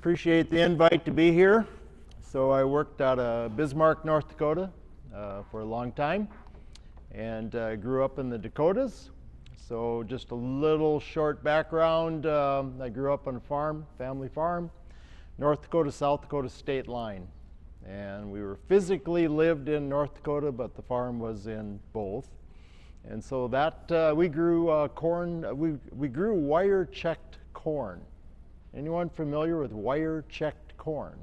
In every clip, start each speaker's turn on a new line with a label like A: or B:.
A: appreciate the invite to be here. So I worked out of Bismarck, North Dakota for a long time, and grew up in the Dakotas. So just a little short background. I grew up on a farm, family farm, North Dakota, South Dakota state line. And we were physically lived in North Dakota, but the farm was in both. And so that we grew corn, we grew wire-checked corn. Anyone familiar with wire-checked corn?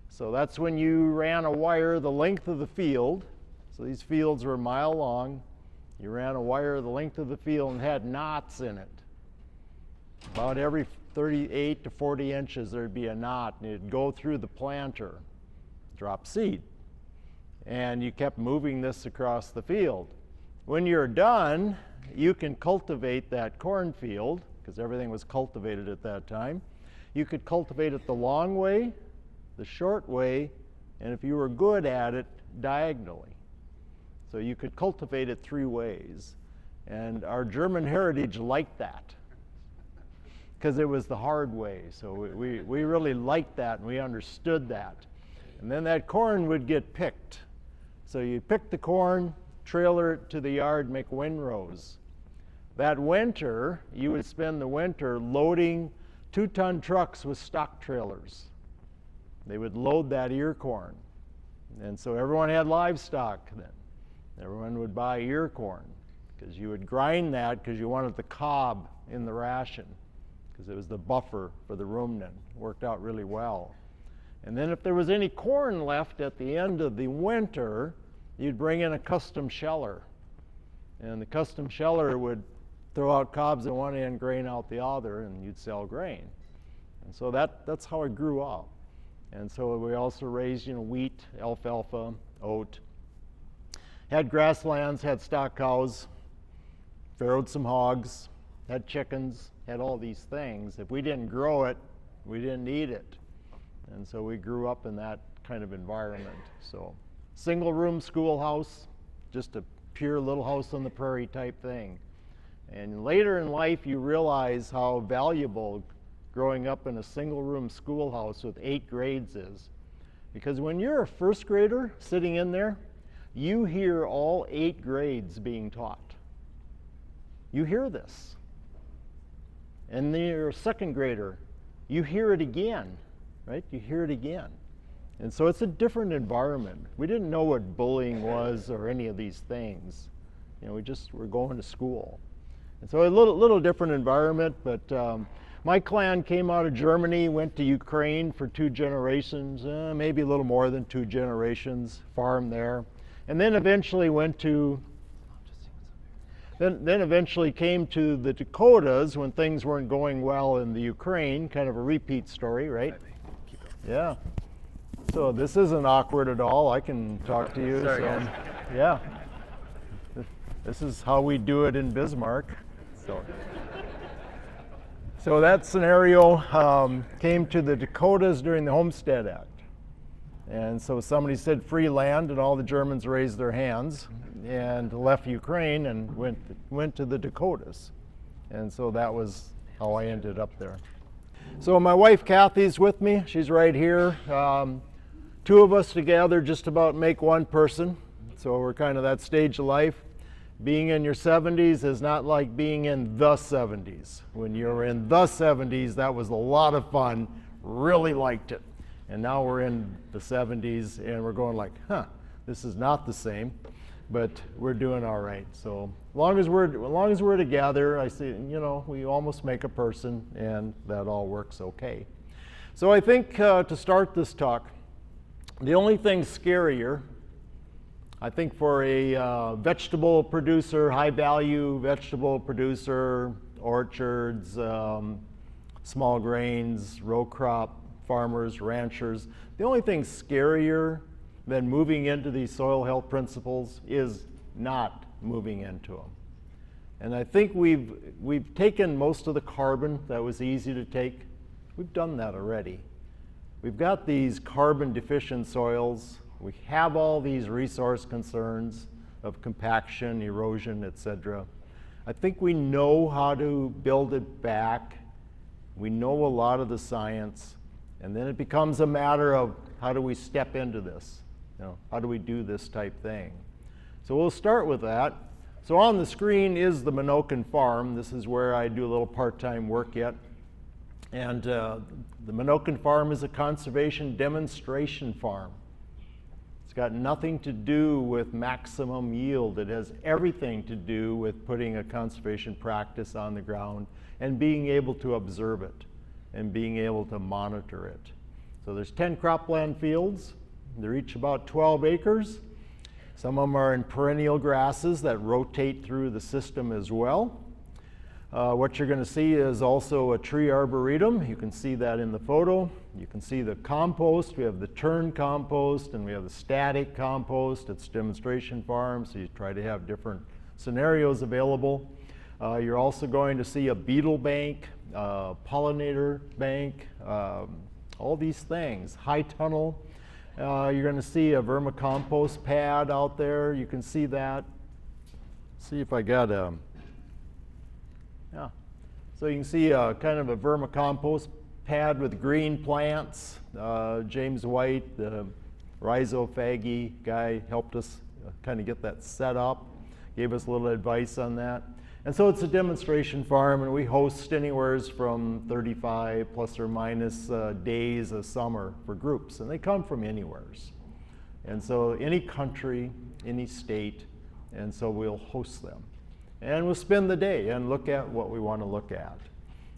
A: So that's when you ran a wire the length of the field. So these fields were a mile long. You ran a wire the length of the field and had knots in it. About every 38 to 40 inches there'd be a knot, and it'd go through the planter, drop seed. And you kept moving this across the field. When you're done, you can cultivate that cornfield, because everything was cultivated at that time. You could cultivate it the long way, the short way, and if you were good at it, diagonally. So you could cultivate it three ways. And our German heritage liked that, because it was the hard way. So we really liked that, and we understood that. And then that corn would get picked. So you'd pick the corn, trailer it to the yard, make windrows. That winter, you would spend the winter loading 2-ton trucks with stock trailers. They would load that ear corn. And so everyone had livestock then. Everyone would buy ear corn, because you would grind that because you wanted the cob in the ration, because it was the buffer for the rumen. It worked out really well. And then if there was any corn left at the end of the winter, you'd bring in a custom sheller. And the custom sheller would throw out cobs at one end, grain out the other, and you'd sell grain. And so that's how I grew up. And so we also raised, wheat, alfalfa, oat. Had grasslands, had stock cows, farrowed some hogs, had chickens, had all these things. If we didn't grow it, we didn't eat it. And so we grew up in that kind of environment. So single room schoolhouse, just a pure little house on the prairie type thing. And later in life you realize how valuable growing up in a single room schoolhouse with 8 grades is. Because when you're a first grader sitting in there, you hear all 8 grades being taught. You hear this. And then you're a second grader, you hear it again, right? You hear it again. And so it's a different environment. We didn't know what bullying was or any of these things. We just were going to school. And so a little different environment, but my clan came out of Germany, went to Ukraine for 2 generations, maybe a little more than 2 generations, farmed there. And then eventually went to, then eventually came to the Dakotas when things weren't going well in the Ukraine, kind of a repeat story, right? Yeah. So this isn't awkward at all. I can talk to you.
B: Sorry,
A: so,
B: guys.
A: yeah. This is how we do it in Bismarck. So that scenario came to the Dakotas during the Homestead Act. And so somebody said free land, and all the Germans raised their hands and left Ukraine and went to the Dakotas. And so that was how I ended up there. So my wife Kathy's with me. She's right here. 2 of us together just about make one person. So we're kind of that stage of life. Being in your 70s is not like being in the 70s. When you were in the 70s, that was a lot of fun, really liked it. And now we're in the 70s and we're going like, this is not the same, but we're doing all right. So as long as we're together, I see, we almost make a person, and that all works okay. So I think to start this talk, the only thing scarier, I think for a vegetable producer, high-value vegetable producer, orchards, small grains, row crop farmers, ranchers, the only thing scarier than moving into these soil health principles is not moving into them. And I think we've taken most of the carbon that was easy to take. We've done that already. We've got these carbon deficient soils. We have all these resource concerns of compaction, erosion, etc. I think we know how to build it back. We know a lot of the science. And then it becomes a matter of how do we step into this? How do we do this type thing? So we'll start with that. So on the screen is the Menoken farm. This is where I do a little part-time work yet. And the Menoken farm is a conservation demonstration farm. It's got nothing to do with maximum yield. It has everything to do with putting a conservation practice on the ground and being able to observe it and being able to monitor it. So there's 10 cropland fields. They're each about 12 acres. Some of them are in perennial grasses that rotate through the system as well. What you're going to see is also a tree arboretum. You can see that in the photo. You can see the compost. We have the turn compost and we have the static compost. It's a demonstration farm, so you try to have different scenarios available. You're also going to see a beetle bank, pollinator bank, all these things, high tunnel. You're going to see a vermicompost pad out there. You can see that. See if I got a, yeah. So you can see kind of a vermicompost pad with green plants. James White, the rhizophagy guy, helped us kind of get that set up, gave us a little advice on that. And so it's a demonstration farm, and we host anywhere from 35 plus or minus days a summer for groups, and they come from anywheres. And so any country, any state, and so we'll host them. And we'll spend the day and look at what we want to look at.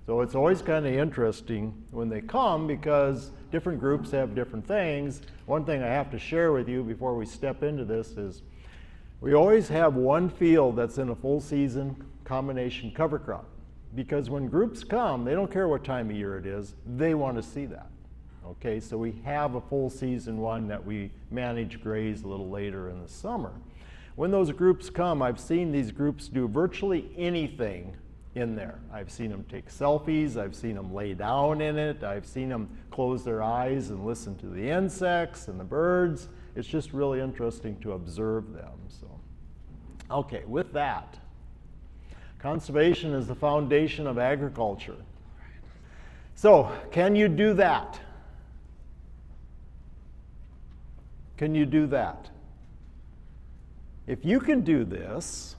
A: So it's always kind of interesting when they come because different groups have different things. One thing I have to share with you before we step into this is we always have one field that's in a full season combination cover crop, because when groups come, they don't care what time of year it is, they want to see that. Okay, so we have a full season one that we manage graze a little later in the summer. When those groups come, I've seen these groups do virtually anything in there. I've seen them take selfies, I've seen them lay down in it, I've seen them close their eyes and listen to the insects and the birds. It's just really interesting to observe them. So, okay, with that, conservation is the foundation of agriculture. So, can you do that? Can you do that? If you can do this,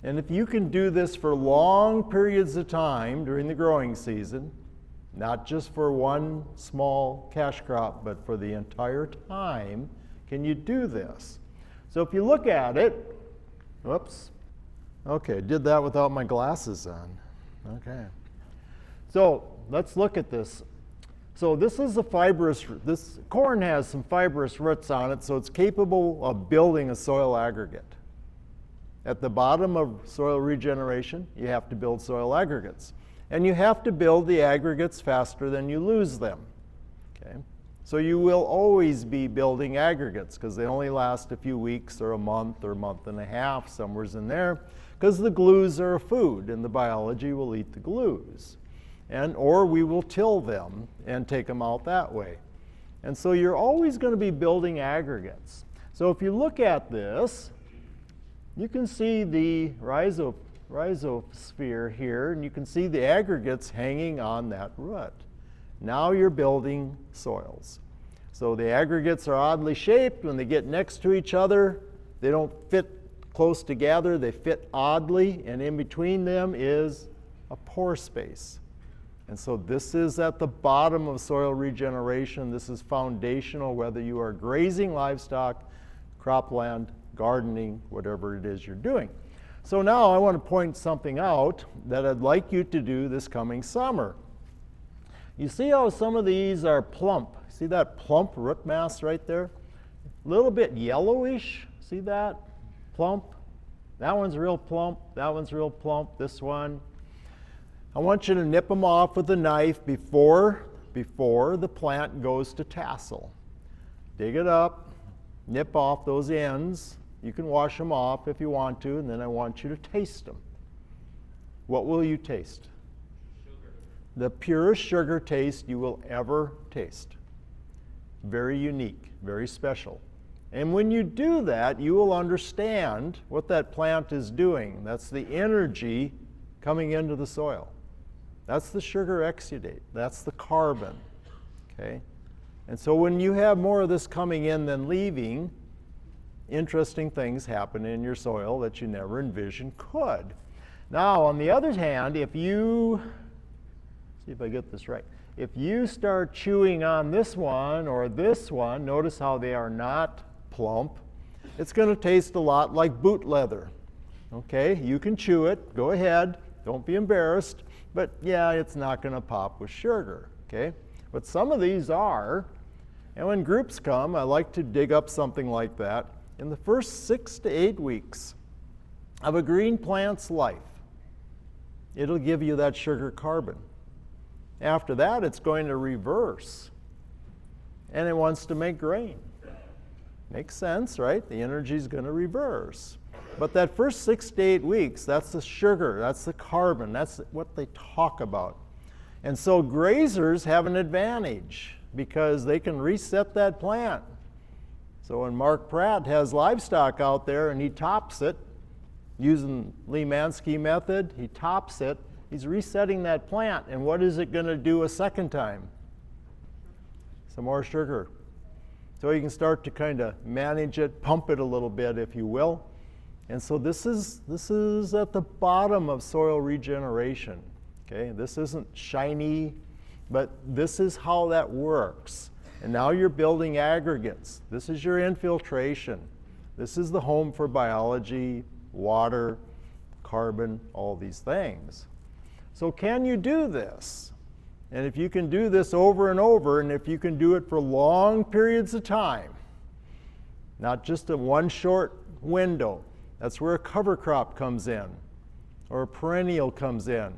A: and if you can do this for long periods of time during the growing season, not just for one small cash crop, but for the entire time, can you do this? So if you look at it, whoops, okay, did that without my glasses on. Okay. So let's look at this. So this is a fibrous, this corn has some fibrous roots on it, so it's capable of building a soil aggregate. At the bottom of soil regeneration, you have to build soil aggregates. And you have to build the aggregates faster than you lose them. Okay? So you will always be building aggregates because they only last a few weeks or a month and a half, somewhere's in there, because the glues are a food and the biology will eat the glues. Or we will till them and take them out that way. And so you're always going to be building aggregates. So if you look at this, you can see the rhizosphere here, and you can see the aggregates hanging on that root. Now you're building soils. So the aggregates are oddly shaped. When they get next to each other, they don't fit close together, they fit oddly, and in between them is a pore space. And so this is at the bottom of soil regeneration. This is foundational, whether you are grazing livestock, cropland, gardening, whatever it is you're doing. So now I want to point something out that I'd like you to do this coming summer. You see how some of these are plump? See that plump root mass right there? A little bit yellowish, see that? Plump. That one's real plump, that one's real plump, this one. I want you to nip them off with a knife before the plant goes to tassel. Dig it up, nip off those ends. You can wash them off if you want to, and then I want you to taste them. What will you taste?
B: Sugar.
A: The purest sugar taste you will ever taste. Very unique, very special. And when you do that, you will understand what that plant is doing. That's the energy coming into the soil. That's the sugar exudate. That's the carbon. Okay? And so when you have more of this coming in than leaving, interesting things happen in your soil that you never envisioned could. Now, on the other hand, if you, see if I get this right, if you start chewing on this one or this one, notice how they are not plump, it's going to taste a lot like boot leather. Okay, you can chew it, go ahead, don't be embarrassed, but yeah, it's not going to pop with sugar. Okay, but some of these are, and when groups come, I like to dig up something like that. In the first 6 to 8 weeks of a green plant's life, it'll give you that sugar carbon. After that, it's going to reverse, and it wants to make grain. Makes sense, right? The energy is going to reverse. But that first 6 to 8 weeks, that's the sugar, that's the carbon, that's what they talk about. And so grazers have an advantage because they can reset that plant. So when Mark Pratt has livestock out there and he tops it, using Lee Mansky method, he tops it, he's resetting that plant. And what is it going to do a second time? Some more sugar. So you can start to kind of manage it, pump it a little bit, if you will. And so this is at the bottom of soil regeneration. Okay, this isn't shiny, but this is how that works. And now you're building aggregates. This is your infiltration. This is the home for biology, water, carbon, all these things. So can you do this? And if you can do this over and over, and if you can do it for long periods of time, not just a one short window, that's where a cover crop comes in, or a perennial comes in.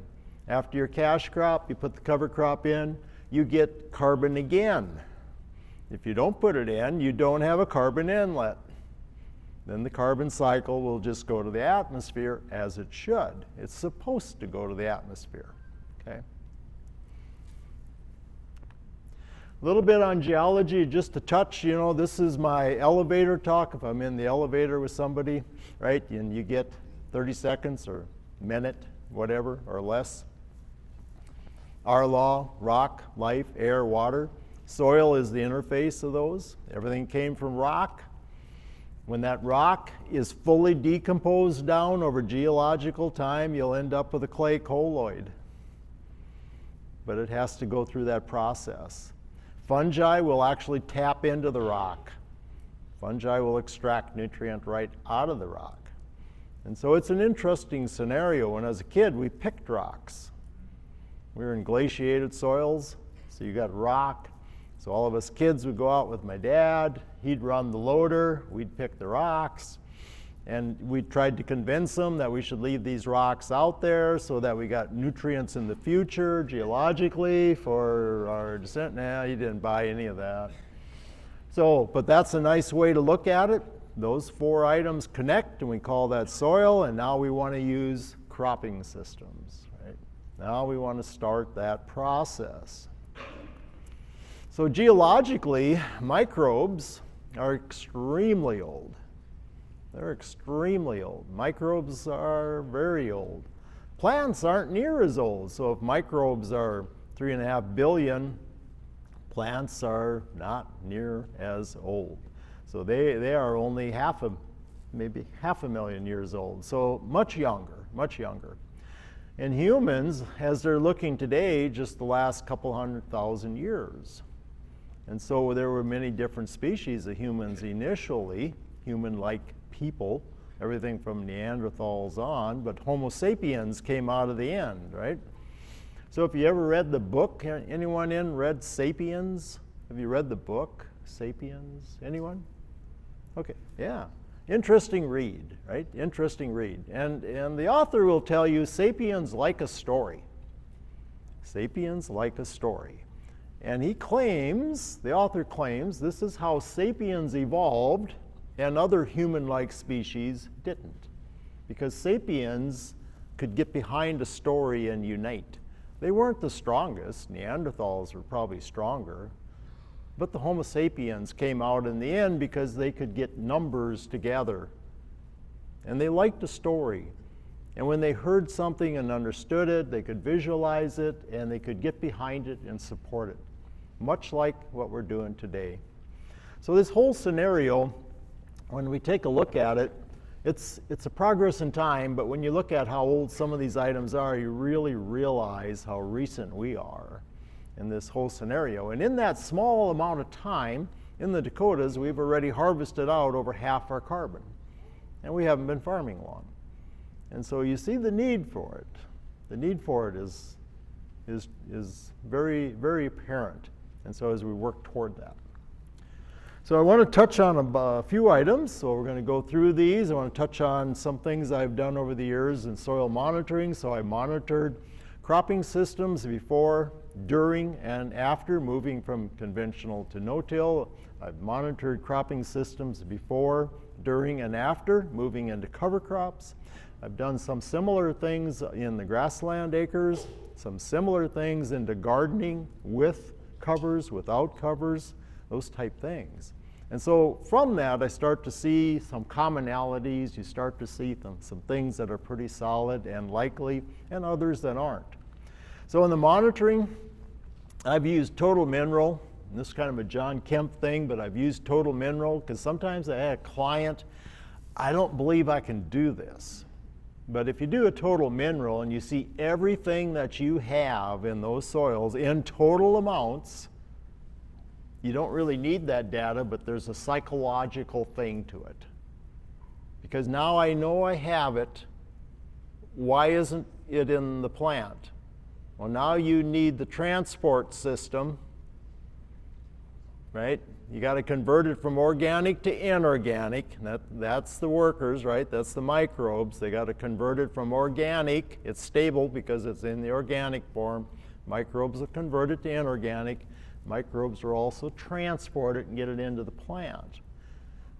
A: After your cash crop, you put the cover crop in, you get carbon again. If you don't put it in, you don't have a carbon inlet. Then the carbon cycle will just go to the atmosphere as it should. It's supposed to go to the atmosphere. Okay? A little bit on geology, just to touch, you know, this is my elevator talk. If I'm in the elevator with somebody, right, and you get 30 seconds or a minute, whatever, or less. Our law, rock, life, air, water. Soil is the interface of those. Everything came from rock. When that rock is fully decomposed down over geological time, you'll end up with a clay colloid. But it has to go through that process. Fungi will actually tap into the rock. Fungi will extract nutrient right out of the rock. And so it's an interesting scenario. When as a kid, we picked rocks. We were in glaciated soils, so you got rock. So all of us kids would go out with my dad. He'd run the loader. We'd pick the rocks. And we tried to convince him that we should leave these rocks out there so that we got nutrients in the future, geologically, for our descent. Nah, he didn't buy any of that. So, but that's a nice way to look at it. Those four items connect, and we call that soil, and now we want to use cropping systems. Right? Now we want to start that process. So geologically, microbes are extremely old. They're extremely old. Microbes are very old. Plants aren't near as old. So if microbes are 3.5 billion, plants are not near as old. So they are only maybe half a million years old. So much younger, much younger. And humans, as they're looking today, just the last couple 100,000 years. And so there were many different species of humans initially, human-like people, everything from Neanderthals on, but Homo sapiens came out of the end, right? So if you ever read the book, anyone in read Sapiens? Have you read the book, Sapiens? Anyone? Okay, yeah. Interesting read, right? Interesting read. And the author will tell you Sapiens like a story. Sapiens like a story. And he claims, the author claims, this is how sapiens evolved and other human-like species didn't. Because sapiens could get behind a story and unite. They weren't the strongest. Neanderthals were probably stronger. But the Homo sapiens came out in the end because they could get numbers together. And they liked a story. And when they heard something and understood it, they could visualize it, and they could get behind it and support it. much like what we're doing today. So this whole scenario, when we take a look at it, it's a progress in time, but when you look at how old some of these items are, you really realize how recent we are in this whole scenario. And in that small amount of time, in the Dakotas, we've already harvested out over half our carbon, and we haven't been farming long. And so you see the need for it. The need for it is very, very apparent, and so as we work toward that. So I want to touch on a few items, so we're going to go through these. I want to touch on some things I've done over the years in soil monitoring. So I monitored cropping systems before, during, and after moving from conventional to no-till. I've monitored cropping systems before, during, and after moving into cover crops. I've done some similar things in the grassland acres, some similar things into gardening with covers, without covers, those type things. And so from that, I start to see some commonalities. You start to see some things that are pretty solid and likely, and others that aren't. So in the monitoring, I've used total mineral. And this is kind of a John Kemp thing, but I've used total mineral because sometimes I had a client, I don't believe I can do this. But if you do a total mineral and you see everything that you have in those soils in total amounts, you don't really need that data, but there's a psychological thing to it. Because now I know I have it, why isn't it in the plant? Well, now you need the transport system, right? You got to convert it from organic to inorganic. That's the workers, right? That's the microbes. They got to convert it from organic. It's stable because it's in the organic form. Microbes are converted to inorganic. Microbes are also transported and get it into the plant.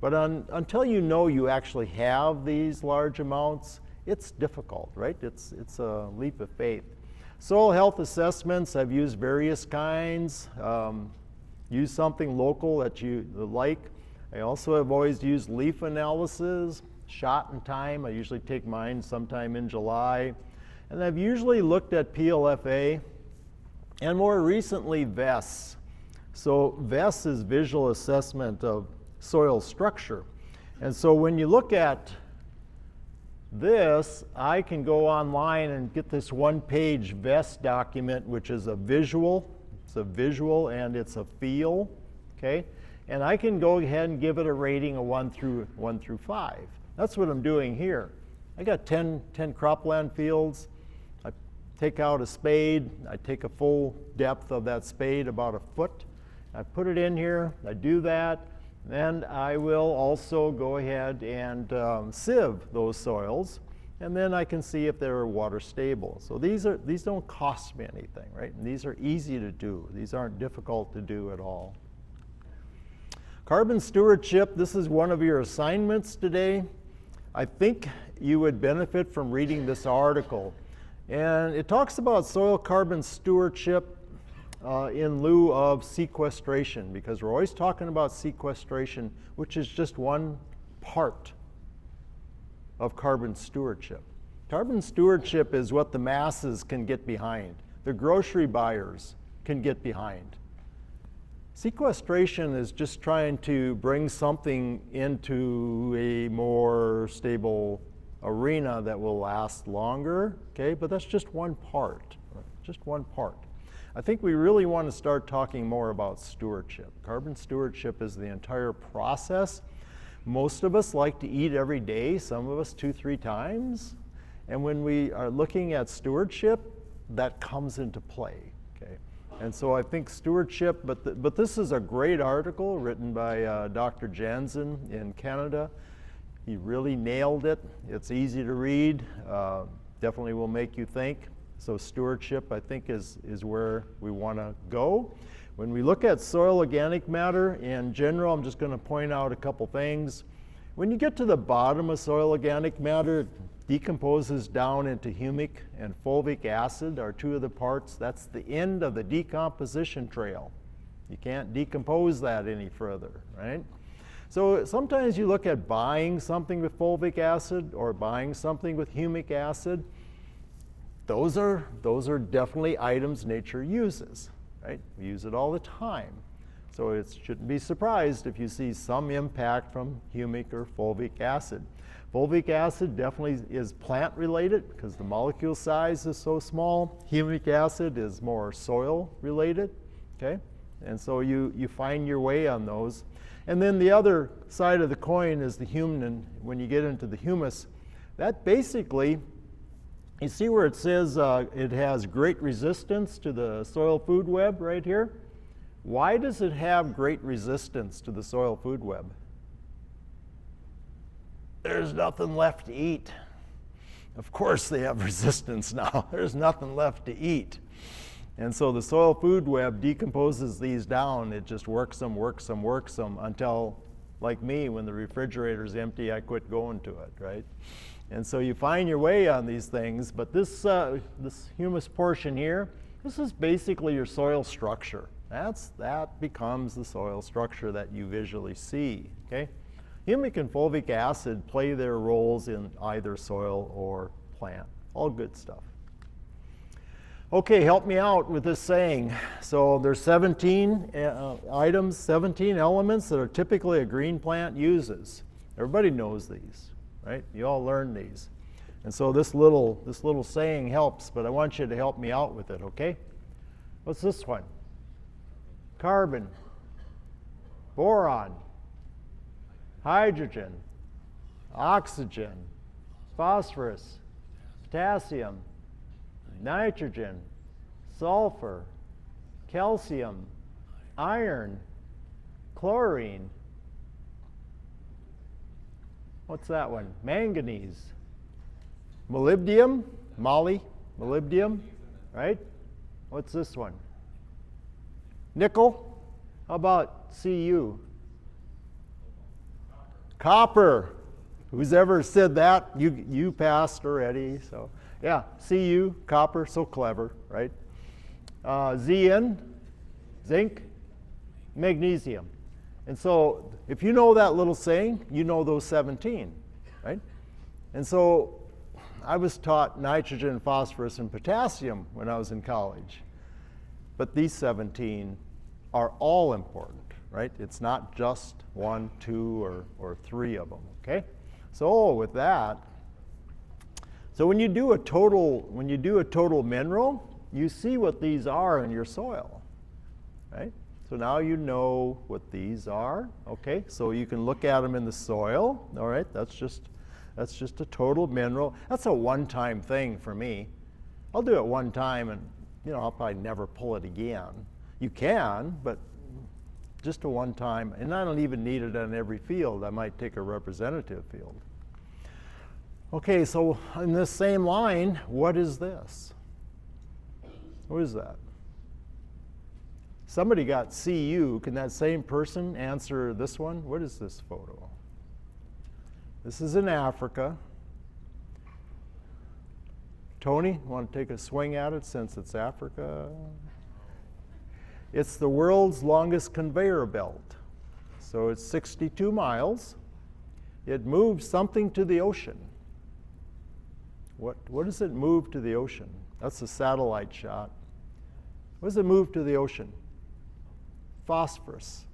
A: But until you know you actually have these large amounts, it's difficult, right? It's a leap of faith. Soil health assessments, I've used various kinds. Use something local that you like. I also have always used leaf analysis, shot in time. I usually take mine sometime in July. And I've usually looked at PLFA, and more recently VES. So VES is visual assessment of soil structure. And so when you look at this, I can go online and get this one-page VES document, which is a visual. It's a visual and it's a feel, okay? And I can go ahead and give it a rating of 1 through 5. That's what I'm doing here. I got 10 cropland fields. I take out a spade. I take a full depth of that spade, about a foot. I put it in here. I do that. And I will also go ahead and sieve those soils. And then I can see if they're water stable. So these don't cost me anything, right? And these are easy to do. These aren't difficult to do at all. Carbon stewardship, this is one of your assignments today. I think you would benefit from reading this article. And it talks about soil carbon stewardship in lieu of sequestration, because we're always talking about sequestration, which is just one part of carbon stewardship. Carbon stewardship is what the masses can get behind. The grocery buyers can get behind. Sequestration is just trying to bring something into a more stable arena that will last longer, okay? But that's just one part, just one part. I think we really want to start talking more about stewardship. Carbon stewardship is the entire process. Most of us like to eat every day, some of us 2-3 times. And when we are looking at stewardship, that comes into play, okay? And so I think stewardship, but this is a great article written by Dr. Jansen in Canada. He really nailed it. It's easy to read, definitely will make you think. So stewardship, I think, is where we want to go. When we look at soil organic matter in general, I'm just going to point out a couple things. When you get to the bottom of soil organic matter, it decomposes down into humic and fulvic acid are two of the parts. That's the end of the decomposition trail. You can't decompose that any further, right? So sometimes you look at buying something with fulvic acid or buying something with humic acid. Those are definitely items nature uses. right? We use it all the time. So it shouldn't be surprised if you see some impact from humic or fulvic acid. Fulvic acid definitely is plant related because the molecule size is so small. Humic acid is more soil related, okay? And so you find your way on those. And then the other side of the coin is the humin. When you get into the humus, that basically, you see where it says it has great resistance to the soil food web right here? Why does it have great resistance to the soil food web? There's nothing left to eat. Of course they have resistance now. There's nothing left to eat. And so the soil food web decomposes these down. It just works them until, like me, when the refrigerator's empty, I quit going to it, right? And so you find your way on these things, but this humus portion here, this is basically your soil structure. That becomes the soil structure that you visually see, okay? Humic and fulvic acid play their roles in either soil or plant. All good stuff. Okay, help me out with this saying. So there's 17 items, 17 elements that are typically a green plant uses. Everybody knows these, right? You all learn these. And so this little saying helps, but I want you to help me out with it, okay? What's this one? Carbon, boron, hydrogen, oxygen, phosphorus, potassium, nitrogen, sulfur, calcium, iron, chlorine. What's that one? Manganese, molybdenum, molybdenum, right? What's this one? Nickel. How about Cu? Copper. Who's ever said that? You passed already. So yeah, Cu, copper, so clever, right? Zn, zinc, magnesium. And so if you know that little saying, you know those 17, right? And so I was taught nitrogen, phosphorus, and potassium when I was in college. But these 17 are all important, right? It's not just 1, 2, or 3 of them, okay? So with that, so when you do a total mineral, you see what these are in your soil, right? So now you know what these are, okay? So you can look at them in the soil, all right? That's just a total mineral. That's a one-time thing for me. I'll do it one time and I'll probably never pull it again. You can, but just a one time, and I don't even need it on every field. I might take a representative field. Okay, so in this same line, what is this? What is that? Somebody got Cu. Can that same person answer this one? What is this photo? This is in Africa. Tony, want to take a swing at it since it's Africa? It's the world's longest conveyor belt. So it's 62 miles. It moves something to the ocean. What does it move to the ocean? That's a satellite shot. What does it move to the ocean? Phosphorus.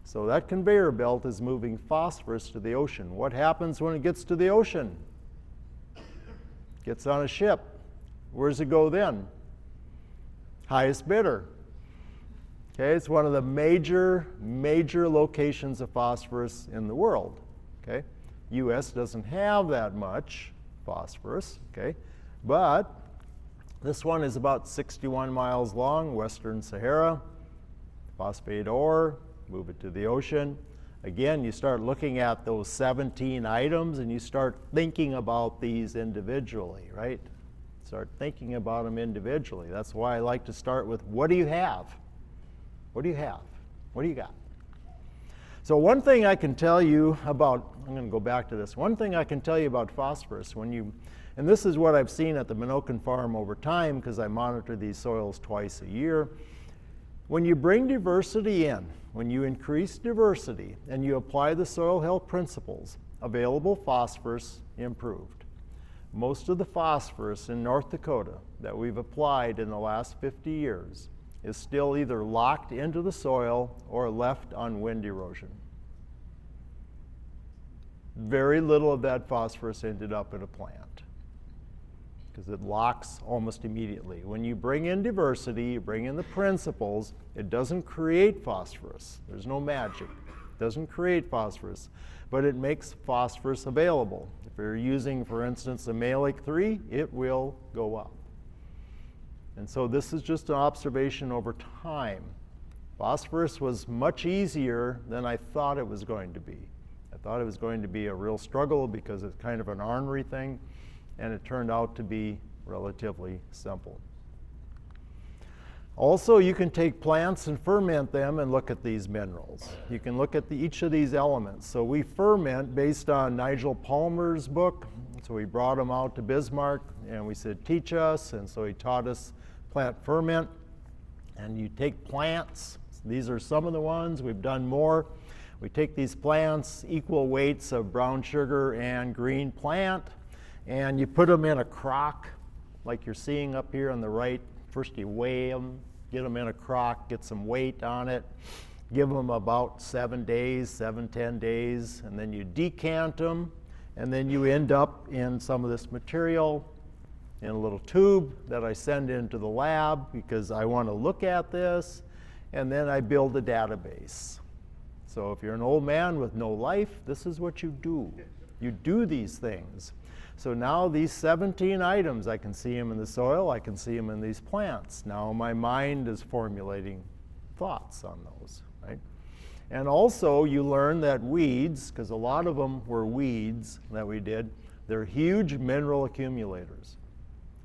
A: So that conveyor belt is moving phosphorus to the ocean. What happens when it gets to the ocean? Gets on a ship. Where does it go then? Highest bidder. Okay, it's one of the major locations of phosphorus in the world. Okay, U.S. doesn't have that much phosphorus. Okay, but this one is about 61 miles long, Western Sahara. Phosphate ore, move it to the ocean. Again, you start looking at those 17 items and you start thinking about these individually, right? Start thinking about them individually. That's why I like to start with, what do you have? What do you have? What do you got? So one thing I can tell you about, I'm going to go back to this. One thing I can tell you about phosphorus, and this is what I've seen at the Menoken farm over time because I monitor these soils twice a year. When you bring diversity in, when you increase diversity and you apply the soil health principles, available phosphorus improved. Most of the phosphorus in North Dakota that we've applied in the last 50 years is still either locked into the soil or left on wind erosion. Very little of that phosphorus ended up in a plant because it locks almost immediately. When you bring in diversity, you bring in the principles, it doesn't create phosphorus. There's no magic. It doesn't create phosphorus, but it makes phosphorus available. If you're using, for instance, a malic 3, it will go up. And so this is just an observation over time. Phosphorus was much easier than I thought it was going to be. I thought it was going to be a real struggle because it's kind of an ornery thing, and it turned out to be relatively simple. Also, you can take plants and ferment them and look at these minerals. You can look at each of these elements. So we ferment based on Nigel Palmer's book. So we brought him out to Bismarck and we said, teach us. And so he taught us plant ferment. And you take plants. These are some of the ones. We've done more. We take these plants, equal weights of brown sugar and green plant, and you put them in a crock like you're seeing up here on the right. First you weigh them, get them in a crock, get some weight on it, give them about 7 days, 10 days, and then you decant them, and then you end up in some of this material in a little tube that I send into the lab because I want to look at this, and then I build a database. So if you're an old man with no life, this is what you do. You do these things. So now these 17 items, I can see them in the soil, I can see them in these plants. Now my mind is formulating thoughts on those, right? And also you learn that weeds, because a lot of them were weeds that we did, they're huge mineral accumulators.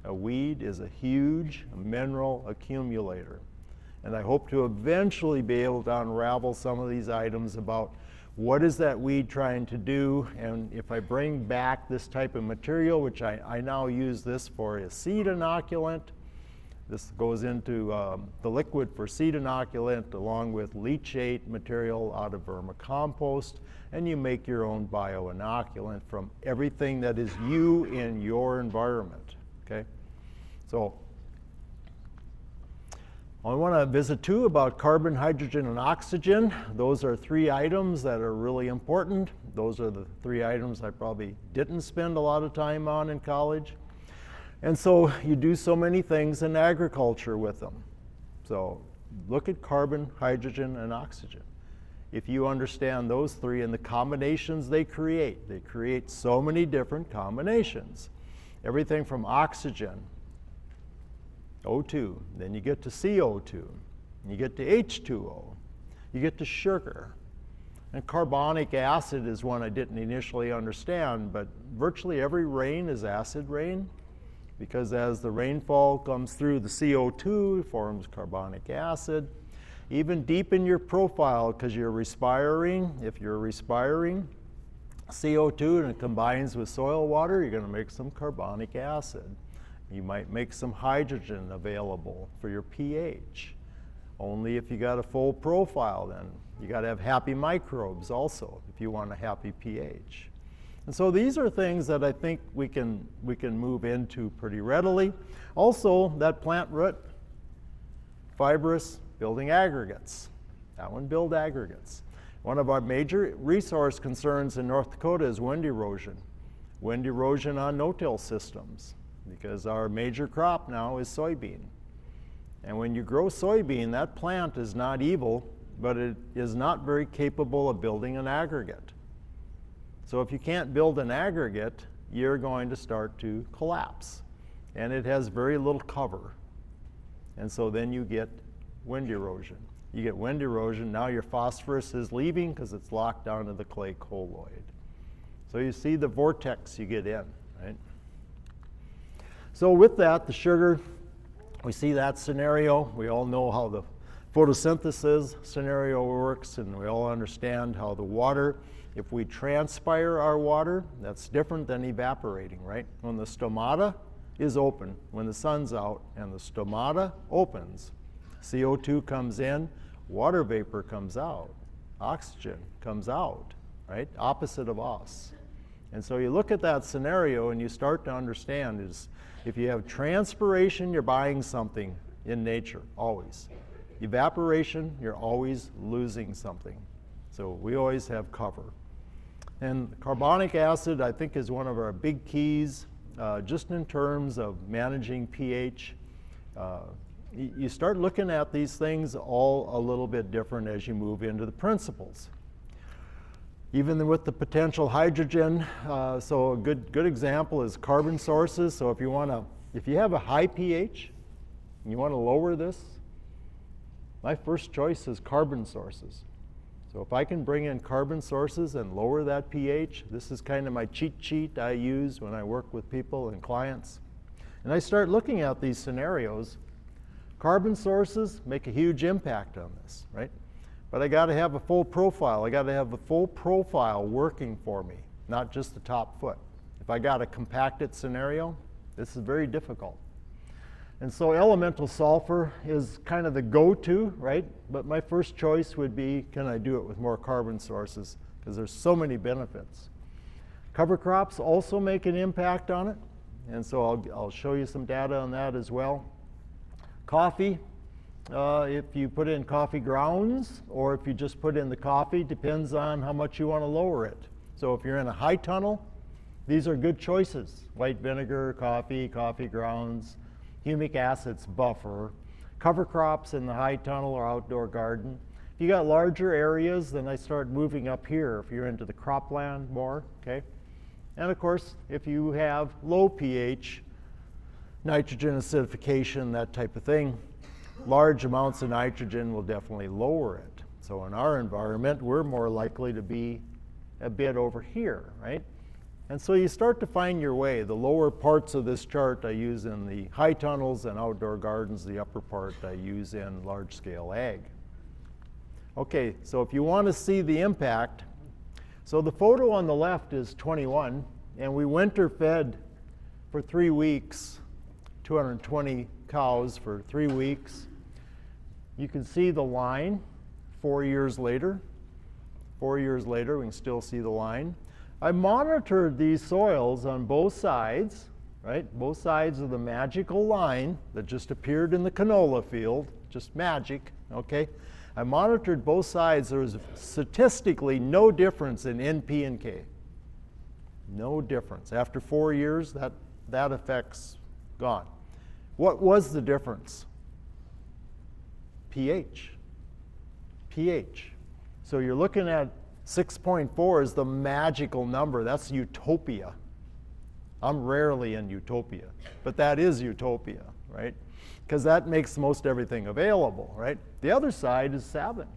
A: A weed is a huge mineral accumulator. And I hope to eventually be able to unravel some of these items about what is that weed trying to do, and if I bring back this type of material, which I now use this for a seed inoculant. This goes into the liquid for seed inoculant along with leachate material out of vermicompost, and you make your own bioinoculant from everything that is you in your environment, okay? So I want to visit too about carbon, hydrogen, and oxygen. Those are 3 items that are really important. Those are the 3 items I probably didn't spend a lot of time on in college. And so you do so many things in agriculture with them. So look at carbon, hydrogen, and oxygen. If you understand those 3 and the combinations they create so many different combinations. Everything from oxygen, O2, then you get to CO2, and you get to H2O, you get to sugar. And carbonic acid is one I didn't initially understand, but virtually every rain is acid rain, because as the rainfall comes through the CO2, it forms carbonic acid. Even deep in your profile, because you're respiring, if you're respiring CO2 and it combines with soil water, you're going to make some carbonic acid. You might make some hydrogen available for your pH. Only if you got a full profile then. You got to have happy microbes also if you want a happy pH. And so these are things that I think we can move into pretty readily. Also, that plant root, fibrous, building aggregates. That one, build aggregates. One of our major resource concerns in North Dakota is wind erosion. Wind erosion on no-till systems, because our major crop now is soybean. And when you grow soybean, that plant is not evil, but it is not very capable of building an aggregate. So if you can't build an aggregate, you're going to start to collapse. And it has very little cover. And so then you get wind erosion. You get wind erosion, now your phosphorus is leaving because it's locked down to the clay colloid. So you see the vortex you get in, right? So with that, the sugar, we see that scenario. We all know how the photosynthesis scenario works, and we all understand how the water, if we transpire our water, that's different than evaporating, right? When the stomata is open, when the sun's out and the stomata opens, CO2 comes in, water vapor comes out, oxygen comes out, right? Opposite of us. And so you look at that scenario and you start to understand is if you have transpiration, you're buying something in nature, always. evaporation, you're always losing something. So we always have cover. And carbonic acid, I think, is one of our big keys, just in terms of managing pH. You start looking at these things all a little bit different as you move into the principles. Even with the potential hydrogen, so a good example is carbon sources. So if you have a high pH and you want to lower this, my first choice is carbon sources. So if I can bring in carbon sources and lower that pH, this is kind of my cheat sheet I use when I work with people and clients. And I start looking at these scenarios. Carbon sources make a huge impact on this, right? But I got to have a full profile. I got to have the full profile working for me, not just the top foot. If I got a compacted scenario, this is very difficult. And so elemental sulfur is kind of the go-to, right? But my first choice would be, can I do it with more carbon sources? Because there's so many benefits. Cover crops also make an impact on it. And so I'll show you some data on that as well. Coffee, if you put in coffee grounds or if you just put in the coffee, depends on how much you want to lower it. So if you're in a high tunnel, these are good choices. White vinegar, coffee, coffee grounds, humic acids buffer, cover crops in the high tunnel or outdoor garden. If you got larger areas, then I start moving up here if you're into the cropland more, okay? And of course, if you have low pH, nitrogen acidification, that type of thing, large amounts of nitrogen will definitely lower it. So in our environment, we're more likely to be a bit over here, right? And so you start to find your way. The lower parts of this chart I use in the high tunnels and outdoor gardens. The upper part I use in large-scale ag. Okay, so if you want to see the impact, so the photo on the left is 21, and we winter fed for 3 weeks, 220 cows for 3 weeks. You can see the line 4 years later. 4 years later, we can still see the line. I monitored these soils on both sides, right? Both sides of the magical line that just appeared in the canola field, just magic, okay? I monitored both sides. There was statistically no difference in NP and K. No difference. After 4 years, that effect's gone. What was the difference? pH. pH. So you're looking at 6.4 is the magical number. That's utopia. I'm rarely in utopia, but that is utopia, right? Because that makes most everything available, right? The other side is 7,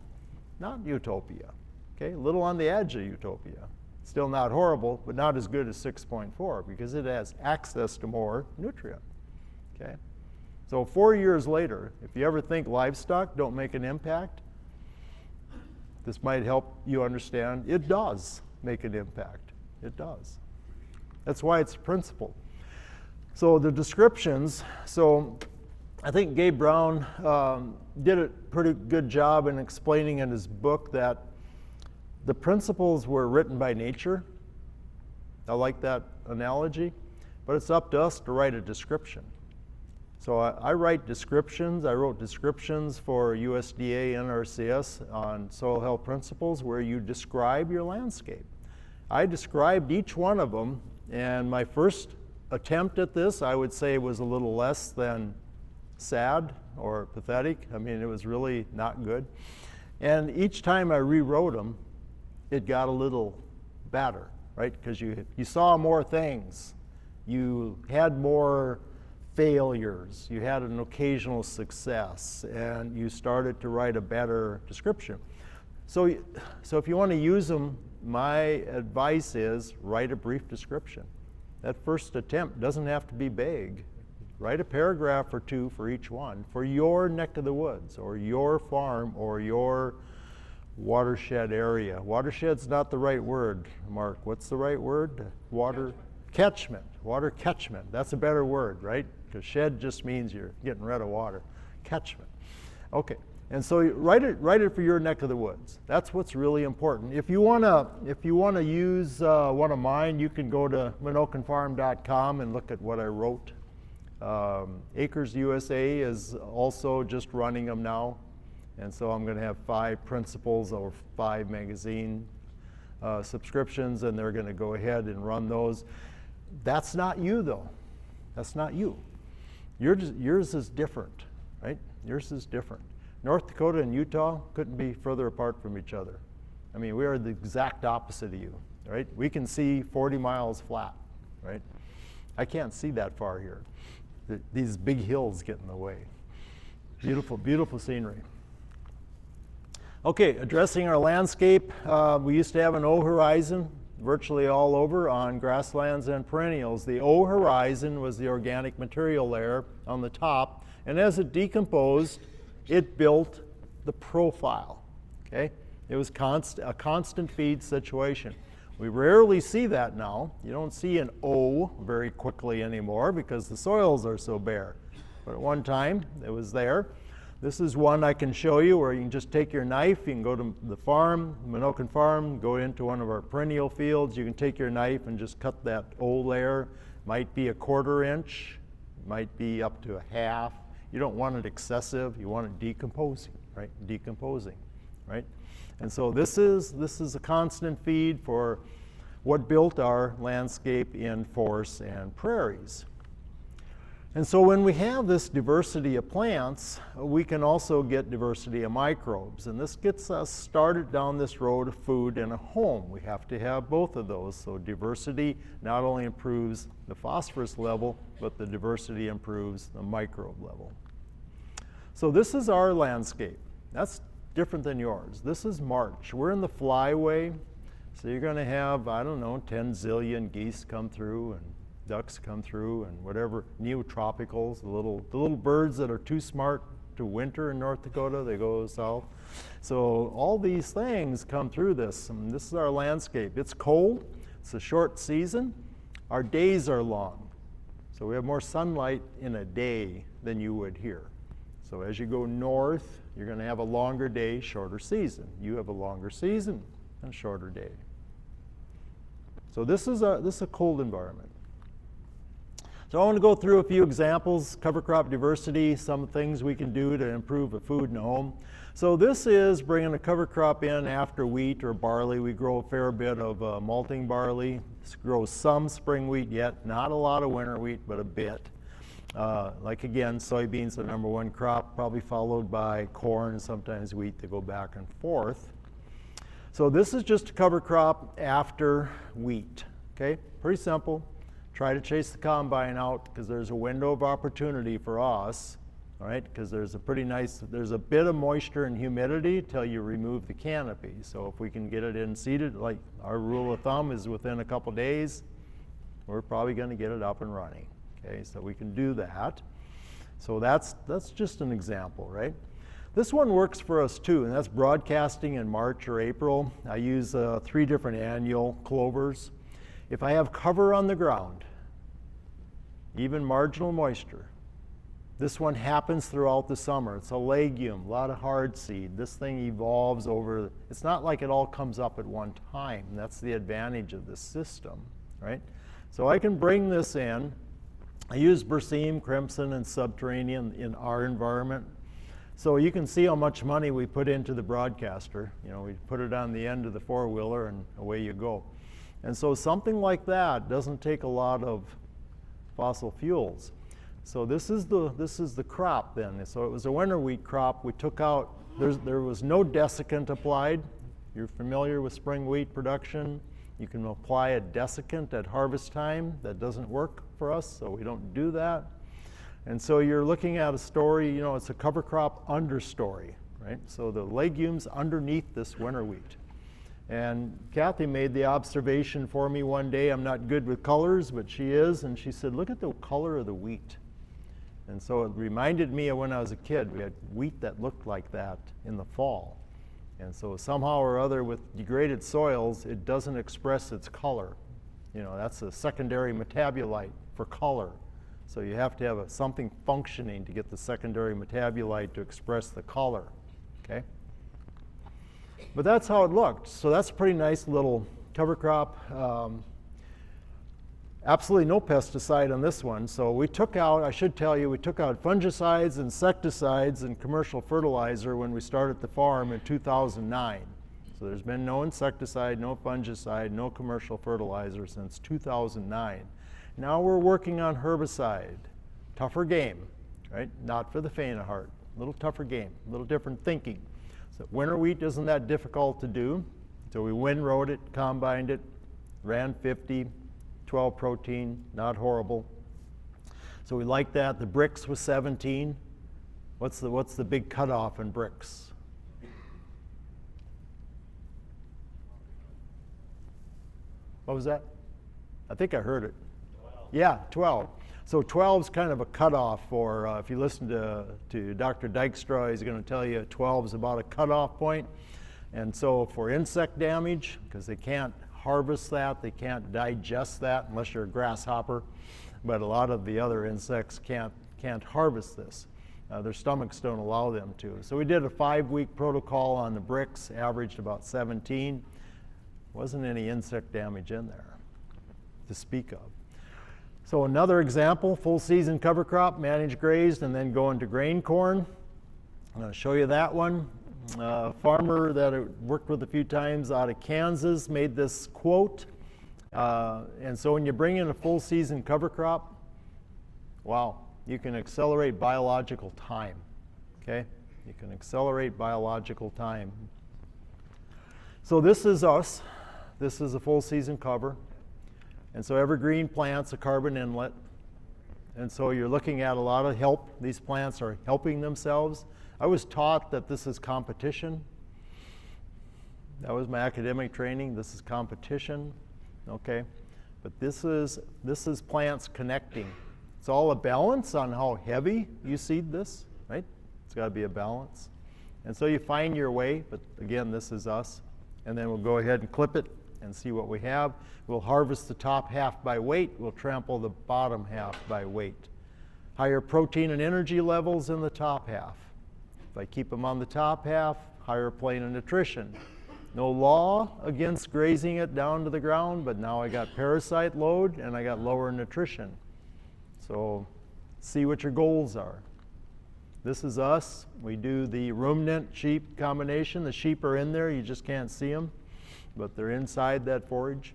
A: not utopia, okay? A little on the edge of utopia. Still not horrible, but not as good as 6.4 because it has access to more nutrient, okay? So 4 years later, if you ever think livestock don't make an impact, this might help you understand it does make an impact. It does. That's why it's a principle. So the descriptions, so I think Gabe Brown did a pretty good job in explaining in his book that the principles were written by nature. I like that analogy, but it's up to us to write a description. So I write descriptions. I wrote descriptions for USDA NRCS on soil health principles where you describe your landscape. I described each one of them, and my first attempt at this, I would say, was a little less than sad or pathetic. I mean, it was really not good. And each time I rewrote them, it got a little better, right? Because you saw more things. You had more failures, you had an occasional success, and you started to write a better description. So if you want to use them, my advice is write a brief description. That first attempt doesn't have to be big. Write a paragraph or two for each one, for your neck of the woods, or your farm, or your watershed area. Watershed's not the right word, Mark. What's the right word? Water catchment. Water catchment. That's a better word, right? Because shed just means you're getting rid of water. Catchment. Okay. And so write it for your neck of the woods. That's what's really important. If you wanna use one of mine, you can go to menokenfarm.com and look at what I wrote. Acres USA is also just running them now. And so I'm going to have 5 principals or 5 magazine subscriptions, and they're going to go ahead and run those. That's not you, though. That's not you. Yours is different, right? Yours is different. North Dakota and Utah couldn't be further apart from each other. I mean, we are the exact opposite of you, right? We can see 40 miles flat, right? I can't see that far here. These big hills get in the way. Beautiful, beautiful scenery. Okay, addressing our landscape, we used to have an O horizon virtually all over on grasslands and perennials. The O horizon was the organic material layer on the top, and as it decomposed, it built the profile, okay? It was a constant feed situation. We rarely see that now. You don't see an O very quickly anymore because the soils are so bare. But at one time, it was there. This is one I can show you where you can just take your knife, you can go to the farm, Menoken farm, go into one of our perennial fields, you can take your knife and just cut that O layer. Might be a 1/4 inch, might be up to a half. You don't want it excessive, you want it decomposing, right? Decomposing, right? And so this is a constant feed for what built our landscape in forests and prairies. And so when we have this diversity of plants, we can also get diversity of microbes. And this gets us started down this road of food and a home. We have to have both of those. So diversity not only improves the phosphorus level, but the diversity improves the microbe level. So this is our landscape. That's different than yours. This is March. We're in the flyway. So you're going to have, I don't know, 10 zillion geese come through and ducks come through and whatever, neotropicals, the little birds that are too smart to winter in North Dakota, they go south. So all these things come through this, and this is our landscape. It's cold, it's a short season, our days are long. So we have more sunlight in a day than you would here. So as you go north, you're going to have a longer day, shorter season. You have a longer season and shorter day. So this is a cold environment. So I want to go through a few examples, cover crop diversity, some things we can do to improve the food in the home. So this is bringing a cover crop in after wheat or barley. We grow a fair bit of malting barley. This grows some spring wheat yet, not a lot of winter wheat, but a bit. Like again, soybeans the #1 crop, probably followed by corn and sometimes wheat. They go back and forth. So this is just a cover crop after wheat, okay? Pretty simple. Try to chase the combine out because there's a window of opportunity for us, all right? Because there's a bit of moisture and humidity till you remove the canopy. So if we can get it in seeded, like our rule of thumb is within a couple days, we're probably going to get it up and running, okay? So we can do that. So that's just an example, right? This one works for us too, and that's broadcasting in March or April. I use 3 different annual clovers. If I have cover on the ground, even marginal moisture, this one happens throughout the summer. It's a legume, a lot of hard seed. This thing evolves over, it's not like it all comes up at one time. That's the advantage of this system, right? So I can bring this in. I use Berseem, Crimson, and Subterranean in our environment. So you can see how much money we put into the broadcaster. You know, we put it on the end of the 4-wheeler and away you go. And so something like that doesn't take a lot of fossil fuels. So this is the crop then. So it was a winter wheat crop. We took out, there was no desiccant applied. You're familiar with spring wheat production. You can apply a desiccant at harvest time. That doesn't work for us, so we don't do that. And so you're looking at a story, you know, it's a cover crop understory, right? So the legumes underneath this winter wheat. And Kathy made the observation for me one day. I'm not good with colors, but she is. And she said, look at the color of the wheat. And so it reminded me of when I was a kid. We had wheat that looked like that in the fall. And so somehow or other with degraded soils, it doesn't express its color. You know, that's a secondary metabolite for color. So you have to have something functioning to get the secondary metabolite to express the color, okay? But that's how it looked. So that's a pretty nice little cover crop. absolutely no pesticide on this one. So we took out, I should tell you, we took out fungicides, insecticides, and commercial fertilizer when we started the farm in 2009. So there's been no insecticide, no fungicide, no commercial fertilizer since 2009. Now we're working on herbicide. Tougher game, right? Not for the faint of heart. A little tougher game, a little different thinking. So winter wheat isn't that difficult to do. So we windrowed it, combined it, ran 50, 12 protein, not horrible. So we like that. The Brix was 17. What's the big cutoff in Brix? What was that? I think I heard it.
B: 12.
A: Yeah, 12. So 12 is kind of a cutoff for, if you listen to Dr. Dykstra, he's going to tell you 12 is about a cutoff point. And so for insect damage, because they can't harvest that, they can't digest that unless you're a grasshopper, but a lot of the other insects can't harvest this. Their stomachs don't allow them to. So we did a 5-week protocol on the Brix, averaged about 17. Wasn't any insect damage in there to speak of. So another example, full season cover crop, managed grazed, and then go into grain corn. I'm going to show you that one. A farmer that I worked with a few times out of Kansas made this quote. And so when you bring in a full season cover crop, wow, you can accelerate biological time. Okay? You can accelerate biological time. So this is us. This is a full season cover. And so every green plant's a carbon inlet. And so you're looking at a lot of help. These plants are helping themselves. I was taught that this is competition. That was my academic training. This is competition, okay? But this is plants connecting. It's all a balance on how heavy you seed this, right? It's got to be a balance. And so you find your way, but again, this is us. And then we'll go ahead and clip it and see what we have. We'll harvest the top half by weight. We'll trample the bottom half by weight. Higher protein and energy levels in the top half. If I keep them on the top half, higher plane of nutrition. No law against grazing it down to the ground, but now I got parasite load and I got lower nutrition. So see what your goals are. This is us. We do the ruminant sheep combination. The sheep are in there, you just can't see them, but they're inside that forage.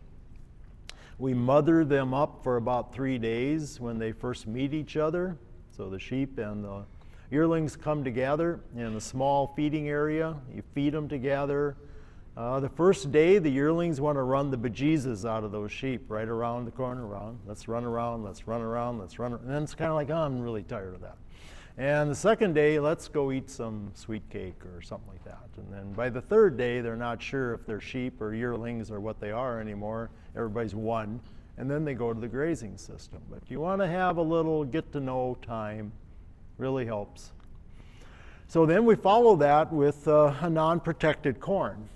A: We mother them up for about 3 days when they first meet each other. So the sheep and the yearlings come together in a small feeding area. You feed them together. The first day, the yearlings want to run the bejesus out of those sheep right around the corner, around. Let's run around, let's run around, let's run around. And then it's kind of like, oh, I'm really tired of that. And the second day, let's go eat some sweet cake or something like that. And then by the third day, they're not sure if they're sheep or yearlings or what they are anymore. Everybody's one. And then they go to the grazing system. But you want to have a little get-to-know time. Really helps. So then we follow that with a non-protected corn.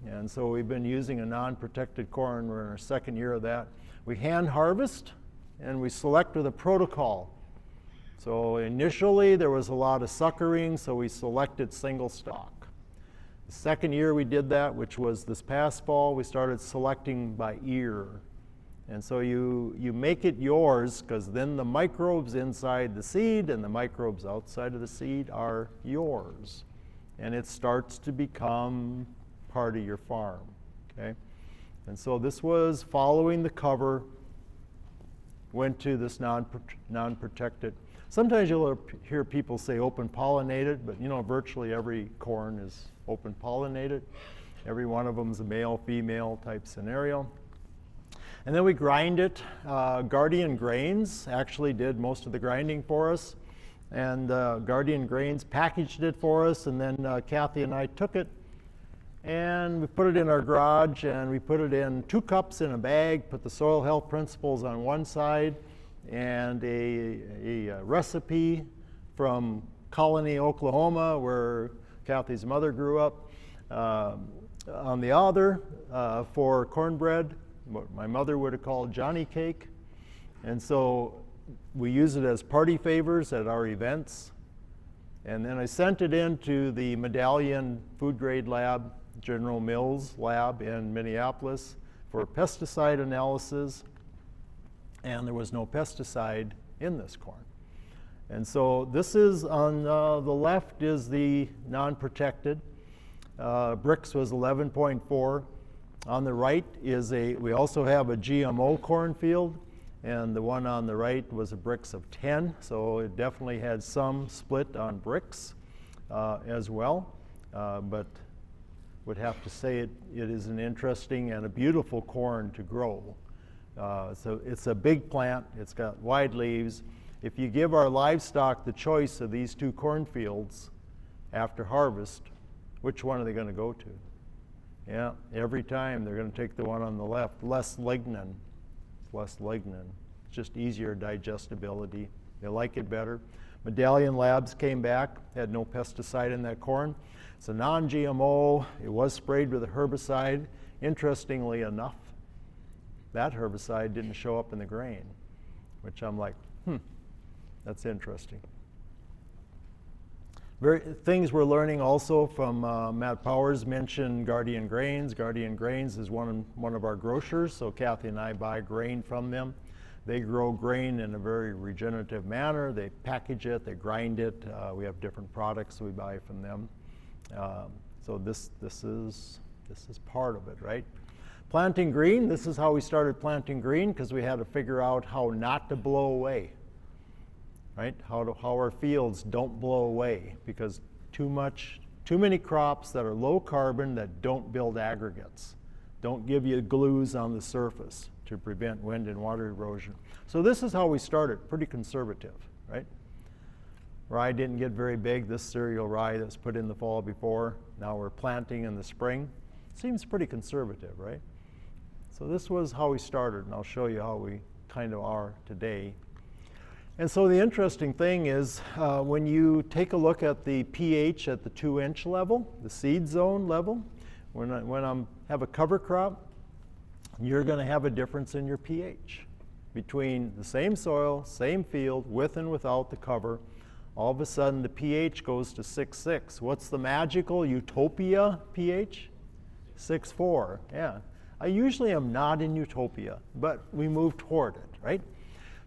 A: And so we've been using a non-protected corn. We're in our second year of that. We hand harvest and we select with a protocol. So initially there was a lot of suckering, so we selected single stalk. The second year we did that, which was this past fall, we started selecting by ear. And so you make it yours, because then the microbes inside the seed and the microbes outside of the seed are yours. And it starts to become part of your farm, okay? And so this was following the cover, went to this non-protected. Sometimes you'll hear people say open pollinated, but you know, virtually every corn is open pollinated. Every one of them is a male, female type scenario. And then we grind it. Guardian Grains actually did most of the grinding for us. And Guardian Grains packaged it for us, and then Kathy and I took it and we put it in our garage, and we put it in 2 cups in a bag, put the soil health principles on one side, and a recipe from Colony, Oklahoma, where Kathy's mother grew up, on the other for cornbread, what my mother would have called Johnny cake. And so we use it as party favors at our events. And then I sent it into the Medallion Food Grade Lab, General Mills lab in Minneapolis for pesticide analysis. and there was no pesticide in this corn. And so this is on the left is the non-protected. Brix was 11.4. On the right is we also have a GMO cornfield, and the one on the right was a Brix of 10, so it definitely had some split on Brix as well, but would have to say it is an interesting and a beautiful corn to grow. So it's a big plant, it's got wide leaves. If you give our livestock the choice of these two cornfields after harvest, which one are they going to go to? Yeah, every time they're going to take the one on the left. Less lignin. It's just easier digestibility. They like it better. Medallion Labs came back, had no pesticide in that corn. It's a non-GMO. It was sprayed with a herbicide. Interestingly enough, that herbicide didn't show up in the grain, which I'm like, that's interesting. Things we're learning also from Matt Powers mentioned Guardian Grains. Guardian Grains is one of our grocers, so Kathy and I buy grain from them. They grow grain in a very regenerative manner. They package it, they grind it. We have different products we buy from them. So this is part of it, right? Planting green, this is how we started planting green, because we had to figure out how not to blow away. Right? How our fields don't blow away, because too many crops that are low carbon that don't build aggregates, don't give you glues on the surface to prevent wind and water erosion. So this is how we started, pretty conservative, right? Rye didn't get very big. This cereal rye that's put in the fall before, now we're planting in the spring. Seems pretty conservative, right? So this was how we started, and I'll show you how we kind of are today. And so the interesting thing is when you take a look at the pH at the 2-inch level, the seed zone level, when I have a cover crop, you're going to have a difference in your pH between the same soil, same field, with and without the cover. All of a sudden the pH goes to 6.6. What's the magical utopia pH? 6.4, yeah. I usually am not in utopia, but we move toward it, right?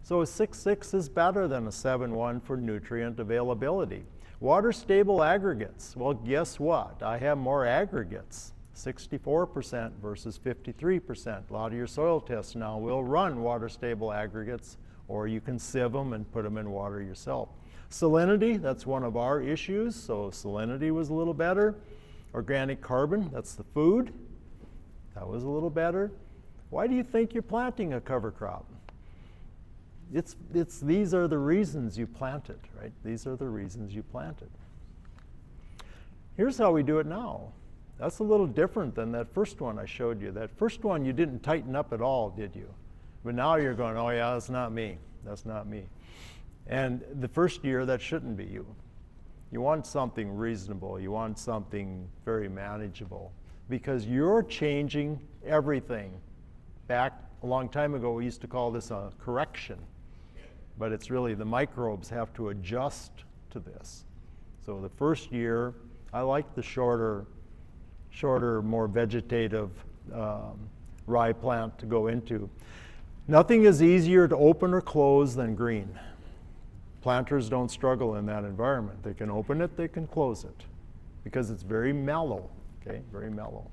A: So a 6.6 is better than a 7.1 for nutrient availability. Water stable aggregates. Well, guess what? I have more aggregates, 64% versus 53%. A lot of your soil tests now will run water stable aggregates, or you can sieve them and put them in water yourself. Salinity, that's one of our issues, so salinity was a little better. Organic carbon, that's the food. That was a little better. Why do you think you're planting a cover crop? These are the reasons you plant it, right? These are the reasons you plant it. Here's how we do it now. That's a little different than that first one I showed you. That first one you didn't tighten up at all, did you? But now you're going, oh yeah, that's not me. That's not me. And the first year, that shouldn't be you. You want something reasonable. You want something very manageable, because you're changing everything. Back a long time ago, we used to call this a correction. But it's really the microbes have to adjust to this. So the first year, I like the shorter, more vegetative rye plant to go into. Nothing is easier to open or close than green. Planters don't struggle in that environment. They can open it, they can close it, because it's very mellow, okay, very mellow.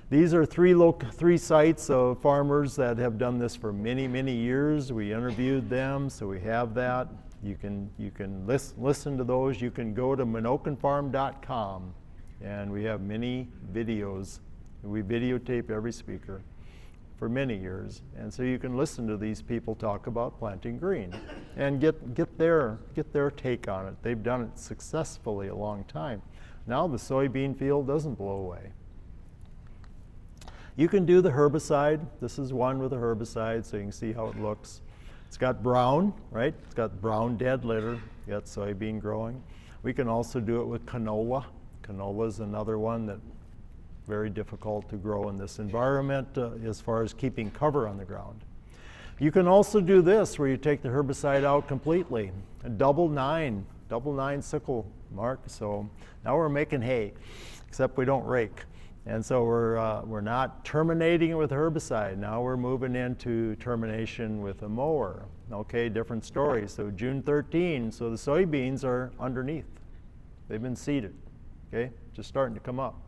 A: These are three sites of farmers that have done this for many, many years. We interviewed them, so we have that. You can listen to those. You can go to menokenfarm.com, and we have many videos. We videotape every speaker for many years, and so you can listen to these people talk about planting green and get their take on it. They've done it successfully a long time. Now the soybean field doesn't blow away. You can do the herbicide. This is one with a herbicide, so you can see how it looks. It's got brown, right? It's got brown dead litter. You got soybean growing. We can also do it with canola. Canola is another one that very difficult to grow in this environment as far as keeping cover on the ground. You can also do this, where you take the herbicide out completely. A double nine sickle mark. So now we're making hay, except we don't rake. And so we're not terminating it with herbicide. Now we're moving into termination with a mower. Okay, different story. So June 13, so the soybeans are underneath. They've been seeded, okay? Just starting to come up.